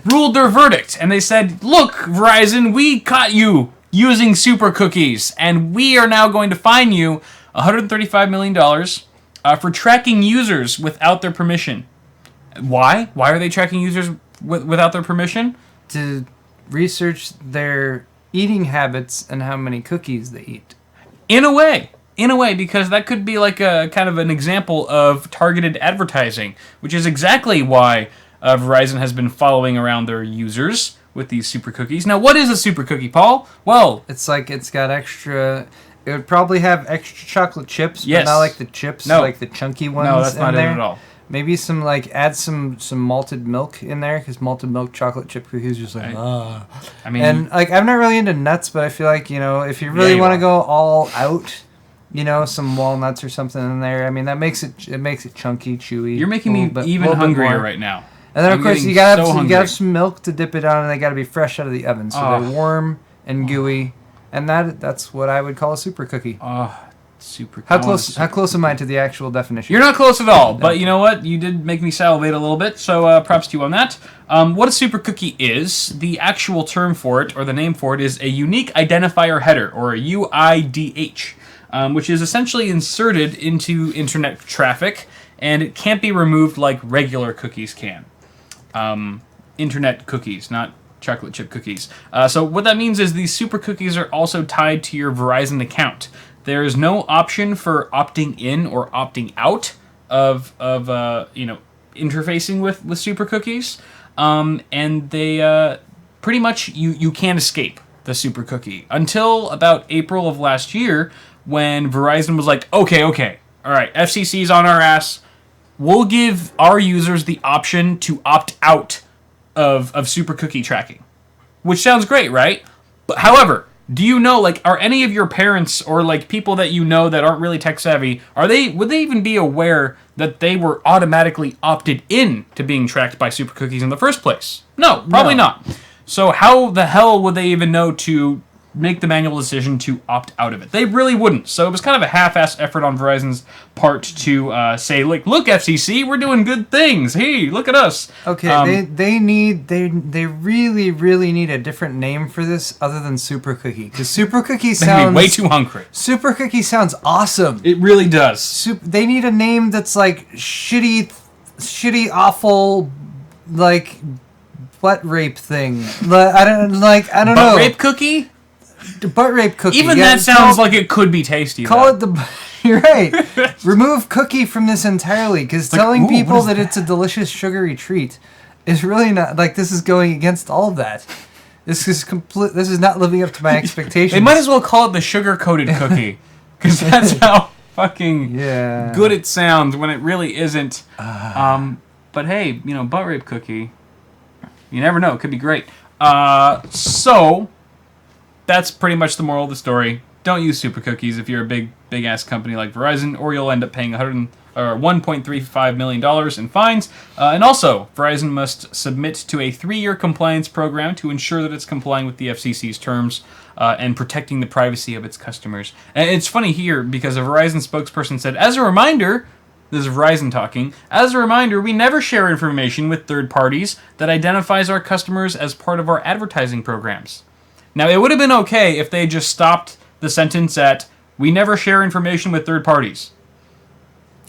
S1: ruled their verdict, and they said, look, Verizon, we caught you using Supercookies, and we are now going to fine you $135 million for tracking users without their permission. Why? Why are they tracking users without their permission?
S2: To research their eating habits and how many cookies they eat.
S1: In a way, because that could be like a kind of an example of targeted advertising, which is exactly why Verizon has been following around their users with these super cookies. Now, what is a super cookie, Paul? Well,
S2: it's like it's got extra. It would probably have extra chocolate chips,
S1: yes.
S2: but not like the chips, like the chunky ones.
S1: No, that's not
S2: there.
S1: it at all.
S2: Maybe add some malted milk in there, because malted milk chocolate chip cookies just like
S1: I mean,
S2: and I'm not really into nuts, but I feel like if you really want to go all out, some walnuts or something in there. I mean, that makes it chunky, chewy.
S1: You're making me even hungrier right now.
S2: And then of course you gotta have some milk to dip it on, and they gotta be fresh out of the oven, so they're warm and gooey, and that's what I would call a super cookie.
S1: Super.
S2: How close am I to the actual definition?
S1: You're not close at all, but you know what? You did make me salivate a little bit, so props to you on that. What a super cookie is, the actual term for it, or the name for it, is a unique identifier header, or a UIDH, which is essentially inserted into internet traffic, and it can't be removed like regular cookies can. Internet cookies, not chocolate chip cookies. So what that means is these super cookies are also tied to your Verizon account. There is no option for opting in or opting out of interfacing with super cookies, and they pretty much you can't escape the super cookie until about April of last year, when Verizon was like, okay, all right, FCC's on our ass. We'll give our users the option to opt out of super cookie tracking, which sounds great, right? But however, do you know, are any of your parents or people that you know that aren't really tech savvy, would they even be aware that they were automatically opted in to being tracked by super cookies in the first place? No, probably not. So how the hell would they even know to make the manual decision to opt out of it? They really wouldn't. So it was kind of a half-assed effort on Verizon's part to say, look, FCC, we're doing good things. Hey, look at us.
S2: Okay, they really, really need a different name for this other than Super Cookie, because Super Cookie sounds
S1: way too hungry.
S2: Super Cookie sounds awesome.
S1: It really does.
S2: They need a name that's shitty, awful, butt rape thing. I don't know.
S1: Butt rape cookie?
S2: Butt rape cookie.
S1: Even that sounds like it could be tasty.
S2: Call it the... You're right. Remove cookie from this entirely, because telling people that it's a delicious sugary treat is really not... this is going against all of that. This is not living up to my expectations.
S1: They might as well call it the sugar-coated cookie, because that's how fucking good it sounds when it really isn't. But hey, butt rape cookie, you never know. It could be great. So... that's pretty much the moral of the story. Don't use super cookies if you're a big ass company like Verizon, or you'll end up paying or $1.35 million in fines. And also, Verizon must submit to a 3-year compliance program to ensure that it's complying with the FCC's terms and protecting the privacy of its customers. And it's funny here because a Verizon spokesperson said, as a reminder, this is Verizon talking, as a reminder, we never share information with third parties that identifies our customers as part of our advertising programs. Now, it would have been okay if they just stopped the sentence at, we never share information with third parties.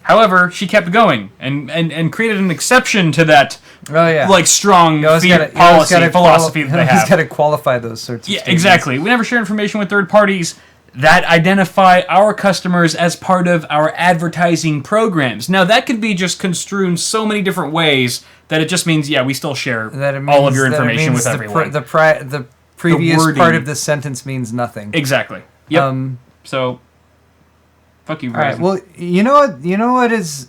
S1: However, she kept going and created an exception to that strong philosophy that they have.
S2: He's got to qualify those sorts of statements.
S1: Exactly. We never share information with third parties that identify our customers as part of our advertising programs. Now, that could be just construed so many different ways that it just means, we still share all of your information with everyone.
S2: The previous part of the sentence means nothing.
S1: Exactly. Yep. So, fuck you, Verizon.
S2: All right. Well, you know what is,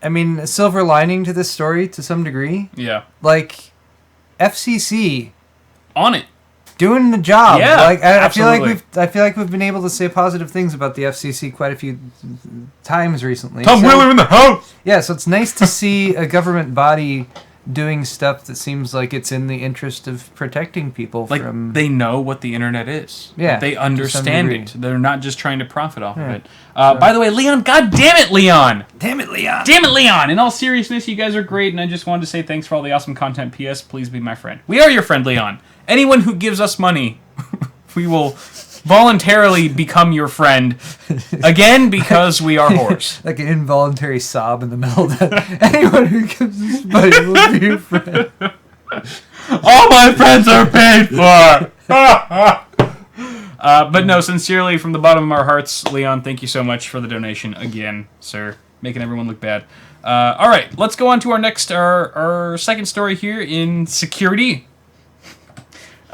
S2: a silver lining to this story to some degree?
S1: Yeah.
S2: Like, FCC.
S1: On it.
S2: Doing the job.
S1: Yeah,
S2: I feel like we've been able to say positive things about the FCC quite a few times recently.
S1: Tom Wheeler in the house!
S2: Yeah, so it's nice to see a government body doing stuff that seems like it's in the interest of protecting people from...
S1: They know what the internet is.
S2: Yeah.
S1: They understand it. They're not just trying to profit off of it. By the way, Leon, God damn it, Leon!
S2: Damn it, Leon!
S1: Damn it, Leon! In all seriousness, you guys are great, and I just wanted to say thanks for all the awesome content. P.S. Please be my friend. We are your friend, Leon. Anyone who gives us money, we will voluntarily become your friend. Again, because we are whores.
S2: Like an involuntary sob in the middle of that. Anyone who gives us money will be your friend.
S1: All my friends are paid for! But no, sincerely, from the bottom of our hearts, Leon, thank you so much for the donation again, sir. Making everyone look bad. All right, let's go on to our second story here in security.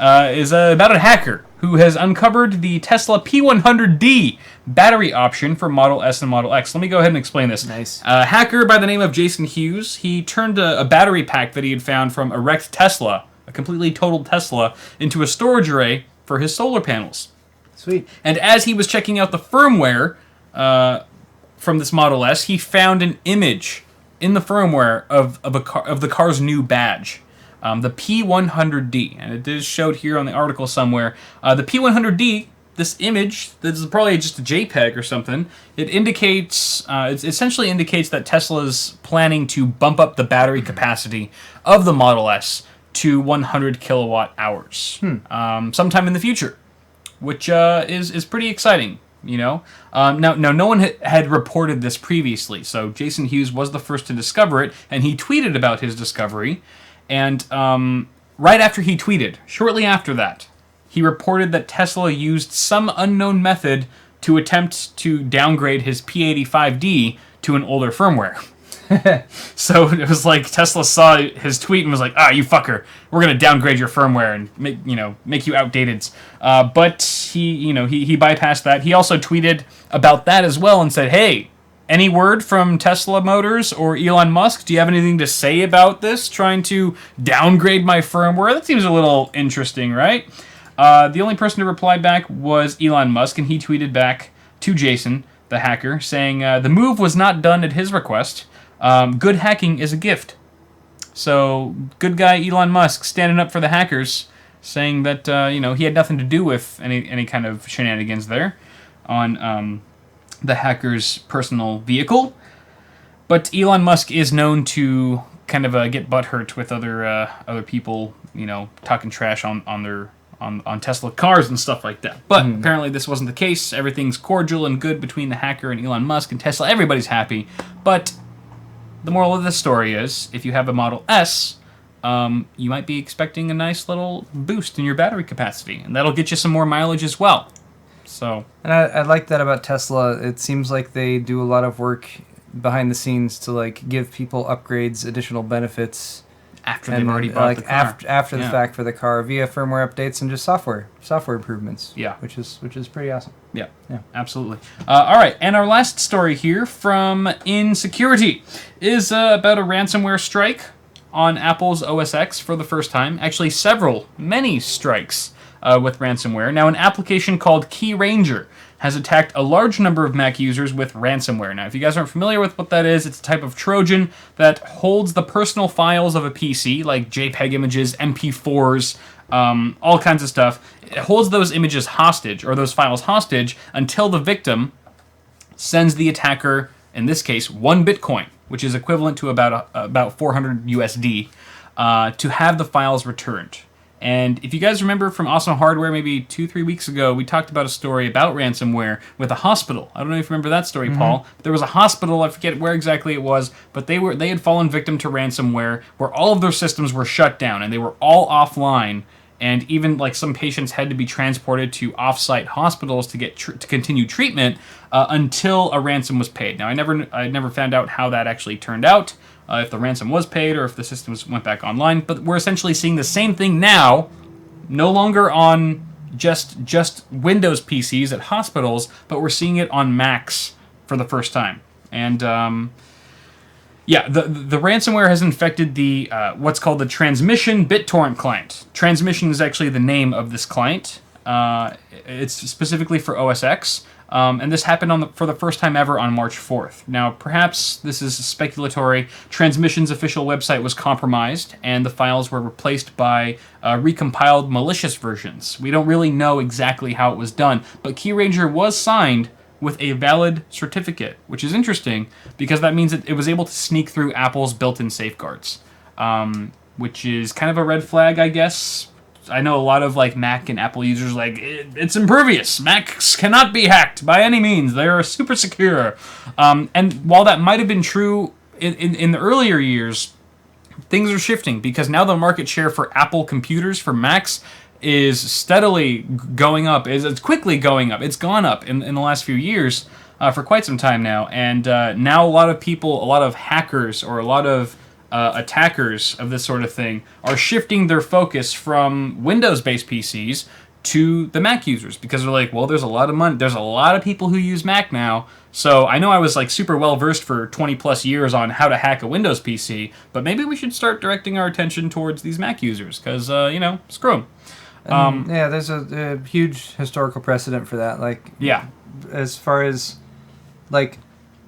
S1: Is about a hacker who has uncovered the Tesla P100D battery option for Model S and Model X. Let me go ahead and explain this.
S2: Nice.
S1: A hacker by the name of Jason Hughes, he turned a battery pack that he had found from a wrecked Tesla, a completely totaled Tesla, into a storage array for his solar panels.
S2: Sweet.
S1: And as he was checking out the firmware from this Model S, he found an image in the firmware of the car's new badge. The P100D, and it is showed here on the article somewhere. The P100D, this image, this is probably just a JPEG or something. It indicates, it essentially indicates that Tesla's planning to bump up the battery capacity of the Model S to 100 kilowatt hours sometime in the future, which is pretty exciting. Now no one had reported this previously, so Jason Hughes was the first to discover it, and he tweeted about his discovery. And right after he tweeted, shortly after that, he reported that Tesla used some unknown method to attempt to downgrade his P85D to an older firmware. So it was like Tesla saw his tweet and was like, you fucker, we're going to downgrade your firmware and make you outdated. But he bypassed that. He also tweeted about that as well and said, hey, any word from Tesla Motors or Elon Musk? Do you have anything to say about this, trying to downgrade my firmware? That seems a little interesting, right? The only person to reply back was Elon Musk, and he tweeted back to Jason, the hacker, saying, the move was not done at his request. Good hacking is a gift. So, good guy Elon Musk standing up for the hackers, saying that, he had nothing to do with any kind of shenanigans there on... the hacker's personal vehicle, but Elon Musk is known to kind of get butthurt with other people, talking trash on Tesla cars and stuff like that. But apparently this wasn't the case. Everything's cordial and good between the hacker and Elon Musk and Tesla. Everybody's happy. But the moral of the story is, if you have a Model S, you might be expecting a nice little boost in your battery capacity, and that'll get you some more mileage as well. So,
S2: and I like that about Tesla. It seems like they do a lot of work behind the scenes to give people upgrades, additional benefits
S1: after they've already bought the car.
S2: After the fact for the car via firmware updates and just software improvements.
S1: Yeah,
S2: which is pretty awesome.
S1: Yeah, absolutely. All right, and our last story here from Insecurity is about a ransomware strike on Apple's OS X for the first time. Actually, many strikes. with ransomware. Now, an application called KeyRanger has attacked a large number of Mac users with ransomware. Now, if you guys aren't familiar with what that is, it's a type of Trojan that holds the personal files of a PC, like JPEG images, MP4s, all kinds of stuff. It holds those images hostage, or those files hostage, until the victim sends the attacker, in this case, 1 Bitcoin, which is equivalent to about 400 USD, to have the files returned. And if you guys remember from Awesome Hardware, maybe 2-3 weeks ago, we talked about a story about ransomware with a hospital. I don't know if you remember that story, Paul. But there was a hospital, I forget where exactly it was, but they had fallen victim to ransomware where all of their systems were shut down and they were all offline. And even like some patients had to be transported to off-site hospitals to get to continue treatment until a ransom was paid. Now, I never found out how that actually turned out. If the ransom was paid or if the systems went back online. But we're essentially seeing the same thing now, no longer on just Windows PCs at hospitals, but we're seeing it on Macs for the first time. And yeah, the ransomware has infected the what's called the Transmission BitTorrent client. Transmission is actually the name of this client. It's specifically for OS X. And this happened for the first time ever on March 4th. Now, perhaps this is speculatory. Transmission's official website was compromised, and the files were replaced by recompiled malicious versions. We don't really know exactly how it was done, but KeyRanger was signed with a valid certificate, which is interesting because that means that it was able to sneak through Apple's built-in safeguards, which is kind of a red flag, I guess. I know a lot of like Mac and Apple users like it's impervious. Macs cannot be hacked by any means. They are super secure. And while that might have been true in the earlier years, things are shifting because now the market share for Apple computers for Macs is steadily going up. It's quickly going up. It's gone up in the last few years for quite some time now. And now a lot of hackers or a lot of attackers of this sort of thing are shifting their focus from Windows-based PCs to the Mac users because they're like, well, there's a lot of money. There's a lot of people who use Mac now. So I know I was like super well versed for 20 plus years on how to hack a Windows PC, but maybe we should start directing our attention towards these Mac users because, screw them.
S2: Yeah, there's a huge historical precedent for that. Like,
S1: yeah,
S2: as far as like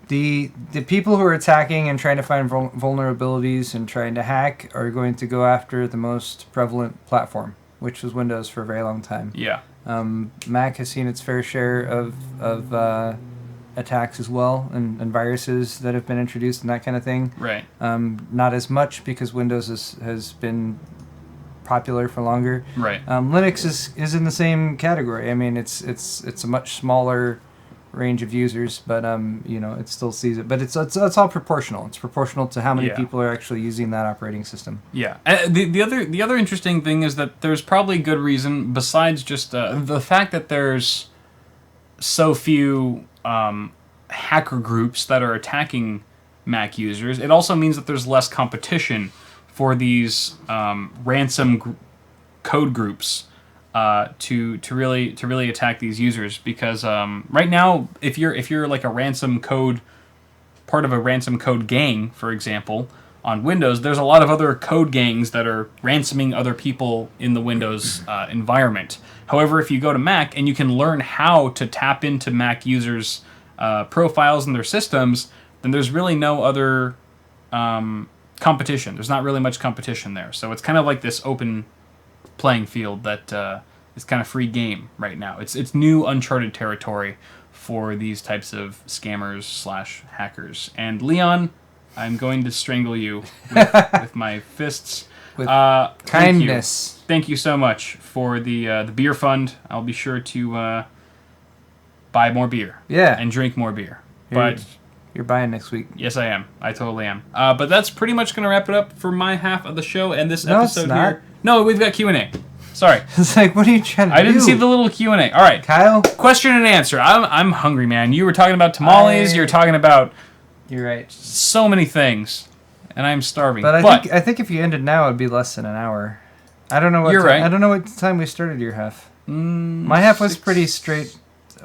S2: the people who are attacking and trying to find vulnerabilities and trying to hack are going to go after the most prevalent platform, which was Windows for a very long time.
S1: Yeah.
S2: Mac has seen its fair share of attacks as well and viruses that have been introduced and that kind of thing.
S1: Right.
S2: Not as much because Windows has been popular for longer.
S1: Right.
S2: Linux is in the same category. I mean, it's a much smaller range of users, but it still sees it. But it's all proportional. It's proportional to how many people are actually using that operating system.
S1: Yeah. The other interesting thing is that there's probably good reason besides just the fact that there's so few hacker groups that are attacking Mac users. It also means that there's less competition for these ransom code groups to really attack these users because right now if you're like a ransom code part of a ransom code gang, for example, on Windows, there's a lot of other code gangs that are ransoming other people in the Windows environment. However, if you go to Mac and you can learn how to tap into Mac users' profiles and their systems, then there's really no other competition. There's not really much competition there. So it's kind of like this open playing field that is kind of free game right now. It's new uncharted territory for these types of scammers / hackers. And Leon, I'm going to strangle you with my fists.
S2: With kindness.
S1: Thank you so much for the beer fund. I'll be sure to buy more beer.
S2: Yeah.
S1: And drink more beer.
S2: You're buying next week.
S1: Yes, I am. I totally am. But that's pretty much going to wrap it up for my half of the show and this episode
S2: it's not.
S1: here. No, we've got Q&A. Sorry.
S2: It's like, what are you trying to do?
S1: I didn't see the little Q&A. All right.
S2: Kyle?
S1: Question and answer. I'm hungry, man. You were talking about tamales. You're talking about...
S2: You're right.
S1: So many things. And I'm starving.
S2: But I think if you ended now, it'd be less than an hour. I don't know what
S1: You're right.
S2: I don't know what time we started your half. My half was pretty straight,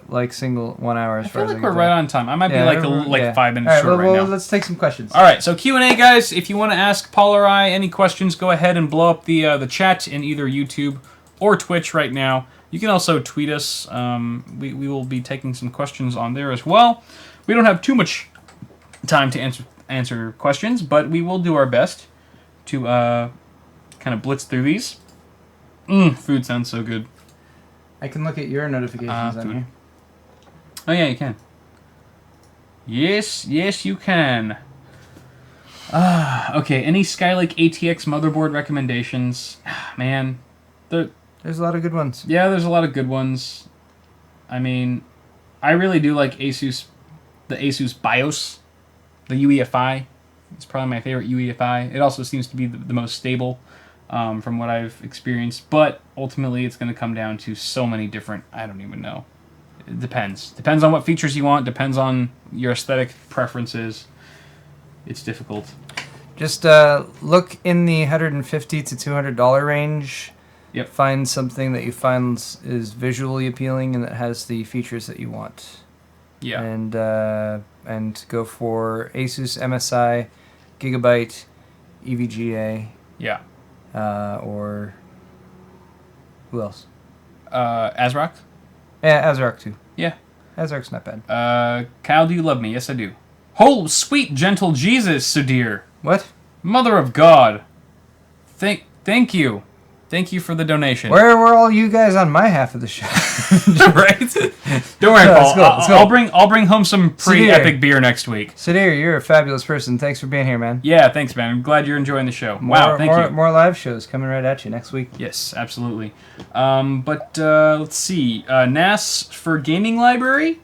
S2: like single 1 hour.
S1: I feel like we're right on time. I might be like 5 minutes
S2: right,
S1: short right now.
S2: Let's take some questions.
S1: All right, so Q&A, guys. If you want to ask Paul or I any questions, go ahead and blow up the chat in either YouTube or Twitch right now. You can also tweet us. We will be taking some questions on there as well. We don't have too much time to answer questions, but we will do our best to kind of blitz through these. Food sounds so good.
S2: I can look at your notifications on here.
S1: Oh yeah, you can. Yes, you can. Okay, any Skylake ATX motherboard recommendations? Man,
S2: there's a lot of good ones.
S1: Yeah, there's a lot of good ones. I mean, I really do like the Asus BIOS, the UEFI. It's probably my favorite UEFI. It also seems to be the most stable from what I've experienced. But ultimately, it's going to come down to so many different... I don't even know. It depends. Depends on what features you want. Depends on your aesthetic preferences. It's difficult.
S2: Just look in the $150 to $200 range.
S1: Yep.
S2: Find something that you find is visually appealing and that has the features that you want.
S1: Yeah.
S2: And go for Asus MSI, Gigabyte, EVGA.
S1: Yeah.
S2: Or who else?
S1: ASRock?
S2: Yeah, ASRock too.
S1: Yeah.
S2: ASRock's not bad.
S1: Kyle, do you love me? Yes, I do. Oh, sweet, gentle Jesus, Sudhir.
S2: What?
S1: Mother of God. Thank you. Thank you for the donation.
S2: Where were all you guys on my half of the show?
S1: Right? Don't worry, Paul.
S2: Let's go.
S1: I'll bring home some pre-epic beer next week.
S2: Sudhir, you're a fabulous person. Thanks for being here, man.
S1: Yeah, thanks, man. I'm glad you're enjoying the show. Wow, thank you.
S2: More live shows coming right at you next week.
S1: Yes, absolutely. Let's see. NAS for gaming library.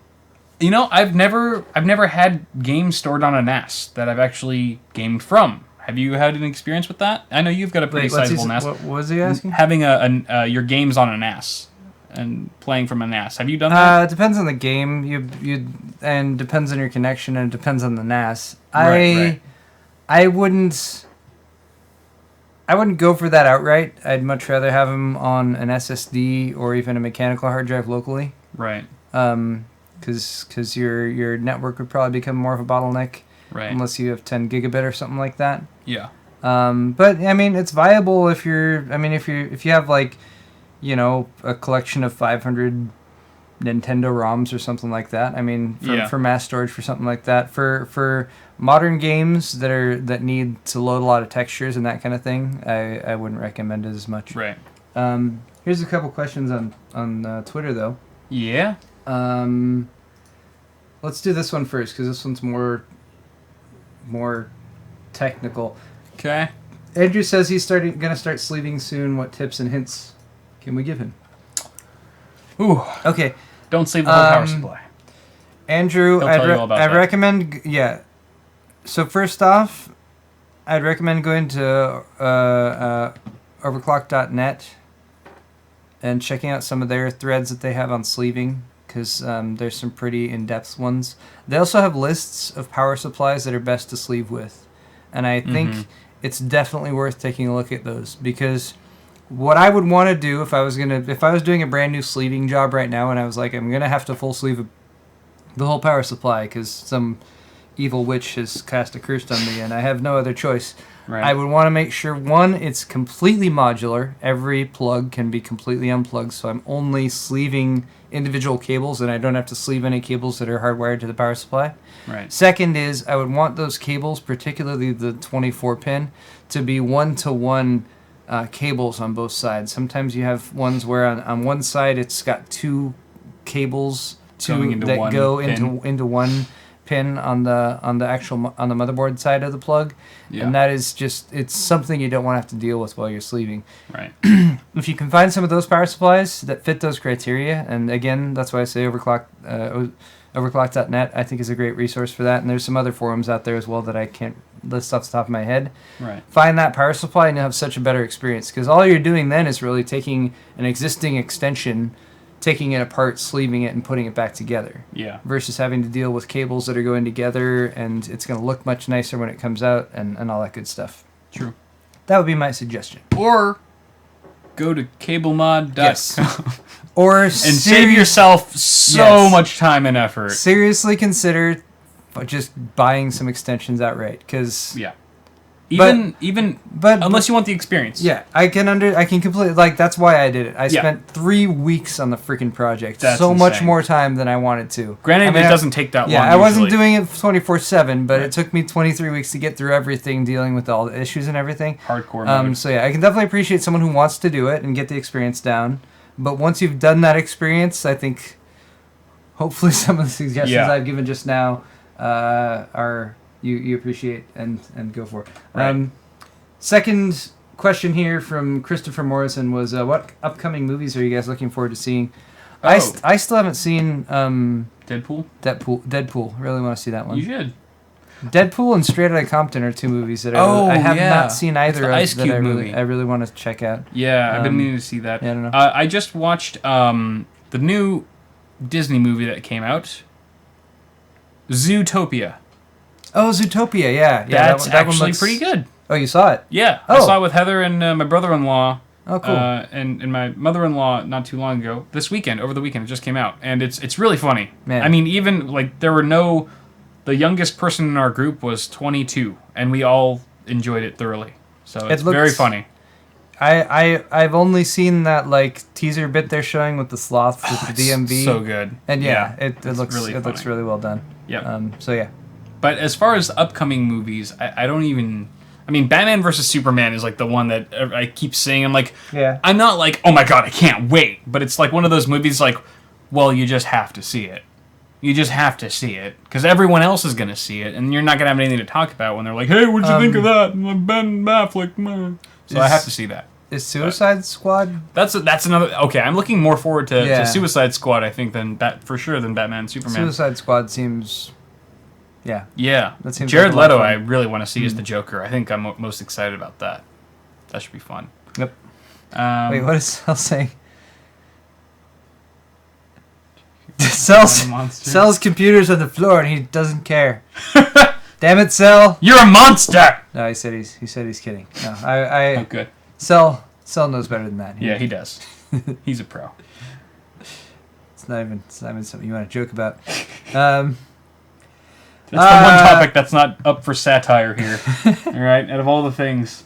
S1: You know, I've never had games stored on a NAS that I've actually gamed from. Have you had an experience with that? I know you've got a pretty sizable NAS.
S2: What was he asking?
S1: Having your games on a NAS and playing from a NAS. Have you done that?
S2: It depends on the game. And depends on your connection, and it depends on the NAS.
S1: Right.
S2: I wouldn't go for that outright. I'd much rather have them on an SSD or even a mechanical hard drive locally.
S1: Right.
S2: Because your network would probably become more of a bottleneck.
S1: Right.
S2: Unless you have 10 gigabit or something like that.
S1: Yeah.
S2: But I mean, it's viable if you have like, you know, a collection of 500 Nintendo ROMs or something like that. I mean, for mass storage for something like that. For modern games that need to load a lot of textures and that kind of thing, I wouldn't recommend it as much.
S1: Right.
S2: Here's a couple questions on Twitter though.
S1: Yeah.
S2: Let's do this one first because this one's more technical.
S1: Okay.
S2: Andrew says he's gonna start sleeving soon. What tips and hints can we give him?
S1: Ooh.
S2: Okay.
S1: Don't sleeve the whole power supply.
S2: Andrew, I'd recommend. Yeah. So first off, I'd recommend going to overclock.net and checking out some of their threads that they have on sleeving. Because there's some pretty in-depth ones. They also have lists of power supplies that are best to sleeve with. And I think it's definitely worth taking a look at those. Because what I would want to do if I was doing a brand new sleeving job right now and I was like, I'm going to have to full sleeve the whole power supply because some evil witch has cast a curse on me and I have no other choice. Right. I would want to make sure, one, it's completely modular. Every plug can be completely unplugged, so I'm only sleeving individual cables, and I don't have to sleeve any cables that are hardwired to the power supply.
S1: Right.
S2: Second is, I would want those cables, particularly the 24-pin, to be one-to-one cables on both sides. Sometimes you have ones where on one side it's got two cables that go into one pin on the motherboard side of the plug, and that is just, it's something you don't want to have to deal with while you're sleeving.
S1: Right.
S2: If you can find some of those power supplies that fit those criteria, and again, that's why I say overclock.net I think is a great resource for that, and there's some other forums out there as well that I can't list off the top of my head.
S1: Right.
S2: Find that power supply and you'll have such a better experience, because all you're doing then is really taking an existing extension, taking it apart, sleeving it, and putting it back together.
S1: Yeah.
S2: Versus having to deal with cables that are going together, and it's going to look much nicer when it comes out, and all that good stuff.
S1: True.
S2: That would be my suggestion.
S1: Or go to cablemod.com.
S2: Yes. Or
S1: save yourself so much time and effort.
S2: Seriously consider just buying some extensions outright, because
S1: But unless you want the experience.
S2: Yeah, I can completely, like, that's why I did it. I spent 3 weeks on the freaking project.
S1: That's
S2: so
S1: insane.
S2: much more time than I wanted to.
S1: Granted, it doesn't take that long.
S2: Yeah, I wasn't
S1: usually.
S2: doing it 24/7, but it took me 23 weeks to get through everything, dealing with all the issues and everything.
S1: Hardcore mode.
S2: So yeah, I can definitely appreciate someone who wants to do it and get the experience down. But once you've done that experience, I think hopefully some of the suggestions I've given just now are you appreciate and go for.
S1: Right.
S2: Second question here from Christopher Morrison was, what upcoming movies are you guys looking forward to seeing? I still haven't seen
S1: Deadpool.
S2: Deadpool. Really want to see that one.
S1: You should.
S2: Deadpool and Straight Outta Compton are 2 movies that I have not seen either
S1: Ice
S2: of that
S1: Cube movie.
S2: I really want to check out.
S1: Yeah, I've been meaning to see that.
S2: Yeah, I don't know.
S1: I just watched the new Disney movie that came out, Zootopia.
S2: Oh, Zootopia, yeah.
S1: That's
S2: that
S1: actually
S2: looks
S1: pretty good.
S2: Oh, you saw it?
S1: Yeah, I saw it with Heather and my brother-in-law.
S2: Oh, cool.
S1: And my mother-in-law not too long ago. Over the weekend, it just came out, and it's really funny.
S2: Man.
S1: I mean, even like the youngest person in our group was 22, and we all enjoyed it thoroughly. So it's very funny.
S2: I've only seen that like teaser bit they're showing with the sloth with the DMV.
S1: So good.
S2: And it looks
S1: really
S2: looks really well done.
S1: Yeah.
S2: So yeah.
S1: But as far as upcoming movies, I don't even. I mean, Batman vs Superman is like the one that I keep saying. I'm like, I'm not like, oh my god, I can't wait. But it's like one of those movies like, well, you just have to see it. You just have to see it because everyone else is going to see it, and you're not going to have anything to talk about when they're like, hey, what'd you think of that? And like, Ben Affleck. Man. So I have to see that.
S2: Is Suicide Squad?
S1: That's another. Okay, I'm looking more forward to Suicide Squad. I think than Batman and Superman.
S2: Suicide Squad seems. Yeah.
S1: Yeah.
S2: That seems
S1: Jared
S2: like
S1: Leto, I really want to see as the Joker. I think I'm most excited about that. That should be fun.
S2: Yep. Wait, what is Cell saying? Cell's computer's on the floor and he doesn't care. Damn it, Cell!
S1: You're a monster.
S2: No, he said he's kidding. No, I
S1: Oh, good.
S2: Cell knows better than that.
S1: Yeah, he does. He's a pro.
S2: It's not even something you want to joke about.
S1: That's the one topic that's not up for satire here. All right, out of all the things.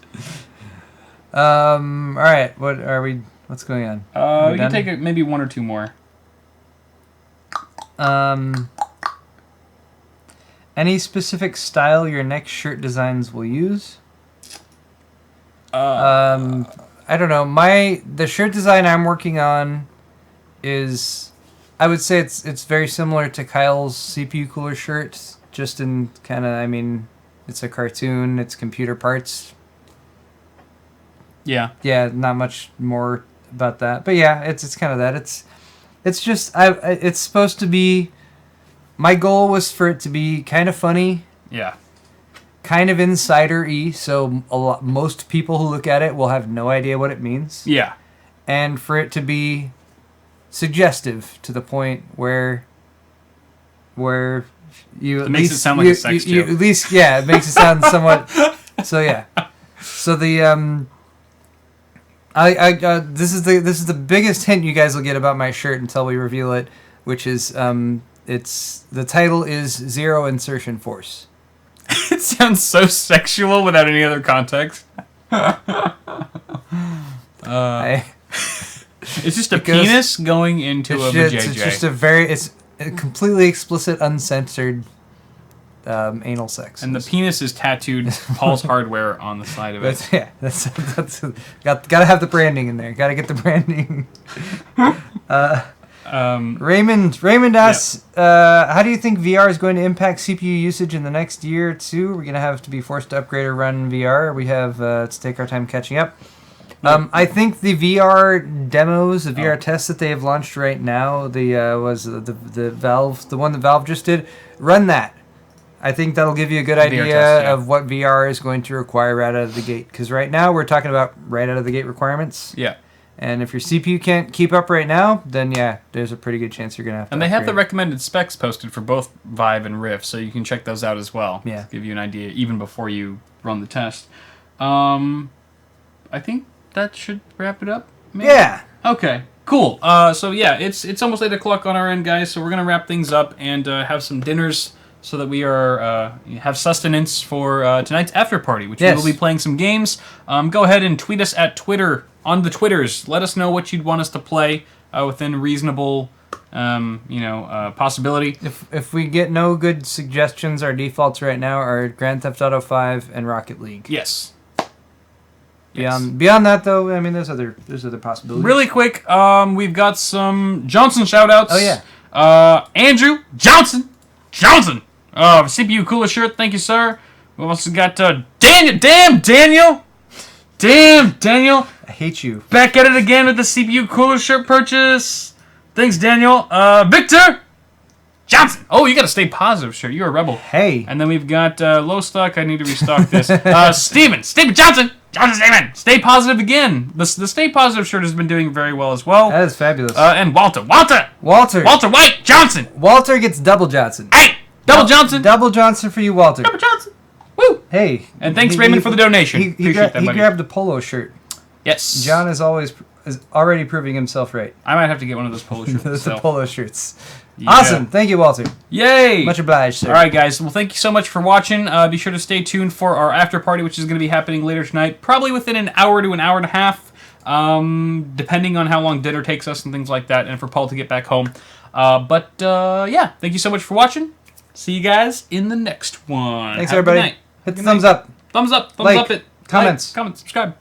S2: All right. What are we? What's going on?
S1: We can take maybe one or two more.
S2: Any specific style your next shirt designs will use? I don't know. The shirt design I'm working on is, I would say it's very similar to Kyle's CPU cooler shirt. Just in kind of, I mean, it's a cartoon. It's computer parts.
S1: Yeah.
S2: Yeah, not much more about that. But yeah, it's kind of that. It's just it's supposed to be. My goal was for it to be kind of funny.
S1: Yeah.
S2: Kind of insider-y, so most people who look at it will have no idea what it means.
S1: Yeah.
S2: And for it to be suggestive to the point where you
S1: it makes it sound like a sex joke.
S2: At least, yeah, it makes it sound somewhat. So yeah. So the this is the biggest hint you guys will get about my shirt until we reveal it, which is the title is Zero Insertion Force.
S1: It sounds so sexual without any other context. It's just a penis going into a vajayjay.
S2: It's just it's a completely explicit, uncensored anal sex.
S1: And the penis is tattooed Paul's Hardware on the side of it.
S2: That's gotta have the branding in there. Gotta get the branding. Raymond asks, how do you think VR is going to impact CPU usage in the next year or two? We're going to have to be forced to upgrade or run VR. We have to take our time catching up. I think the VR demos, the VR tests that they have launched right now, the Valve, the one that Valve just did, run that. I think that'll give you a good idea of what VR is going to require right out of the gate. Because right now we're talking about right out of the gate requirements.
S1: Yeah.
S2: And if your CPU can't keep up right now, then yeah, there's a pretty good chance you're going to have to
S1: And they have the
S2: upgrade.
S1: recommended specs posted for both Vive and Rift, so you can check those out as well.
S2: Yeah.
S1: To give you an idea, even before you run the test. I think that should wrap it up, maybe?
S2: Yeah.
S1: Okay, cool. So yeah, it's almost 8 o'clock on our end, guys, so we're going to wrap things up and have some dinners so that we are have sustenance for tonight's after party, which we will be playing some games. Go ahead and tweet us at Twitter on the Twitters. Let us know what you'd want us to play within reasonable, possibility.
S2: If we get no good suggestions, our defaults right now are Grand Theft Auto 5 and Rocket League.
S1: Yes.
S2: Beyond that, though, I mean, there's other possibilities.
S1: Really quick, we've got some Johnson shoutouts.
S2: Oh yeah.
S1: Andrew Johnson. CPU cooler shirt. Thank you, sir. We also got Daniel. Damn, Daniel.
S2: I hate you.
S1: Back at it again with the CPU cooler shirt purchase. Thanks, Daniel. Victor Johnson. Oh, you got a Stay Positive shirt. You're a rebel.
S2: Hey.
S1: And then we've got low stock. I need to restock this. Steven Johnson. Stay Positive again. The Stay Positive shirt has been doing very well as well.
S2: That is fabulous.
S1: And Walter White Johnson.
S2: Walter gets double Johnson.
S1: Hey, double Johnson.
S2: Double Johnson for you, Walter.
S1: Double Johnson. Woo.
S2: Hey.
S1: And thanks, Raymond, for the donation.
S2: He grabbed the polo shirt.
S1: Yes.
S2: John is already proving himself right.
S1: I might have to get one of those polo shirts.
S2: The polo shirts.
S1: Yeah.
S2: Awesome. Thank you, Walter.
S1: Yay.
S2: Much obliged, sir.
S1: All right, guys. Well, thank you so much for watching. Be sure to stay tuned for our after party, which is going to be happening later tonight, probably within an hour to an hour and a half, depending on how long dinner takes us and things like that, and for Paul to get back home. Yeah, thank you so much for watching. See you guys in the next one.
S2: Thanks,
S1: Have a good
S2: everybody.
S1: night.
S2: Hit the thumbs up.
S1: Thumbs up
S2: Like,
S1: it.
S2: comments.
S1: Like, comment, subscribe.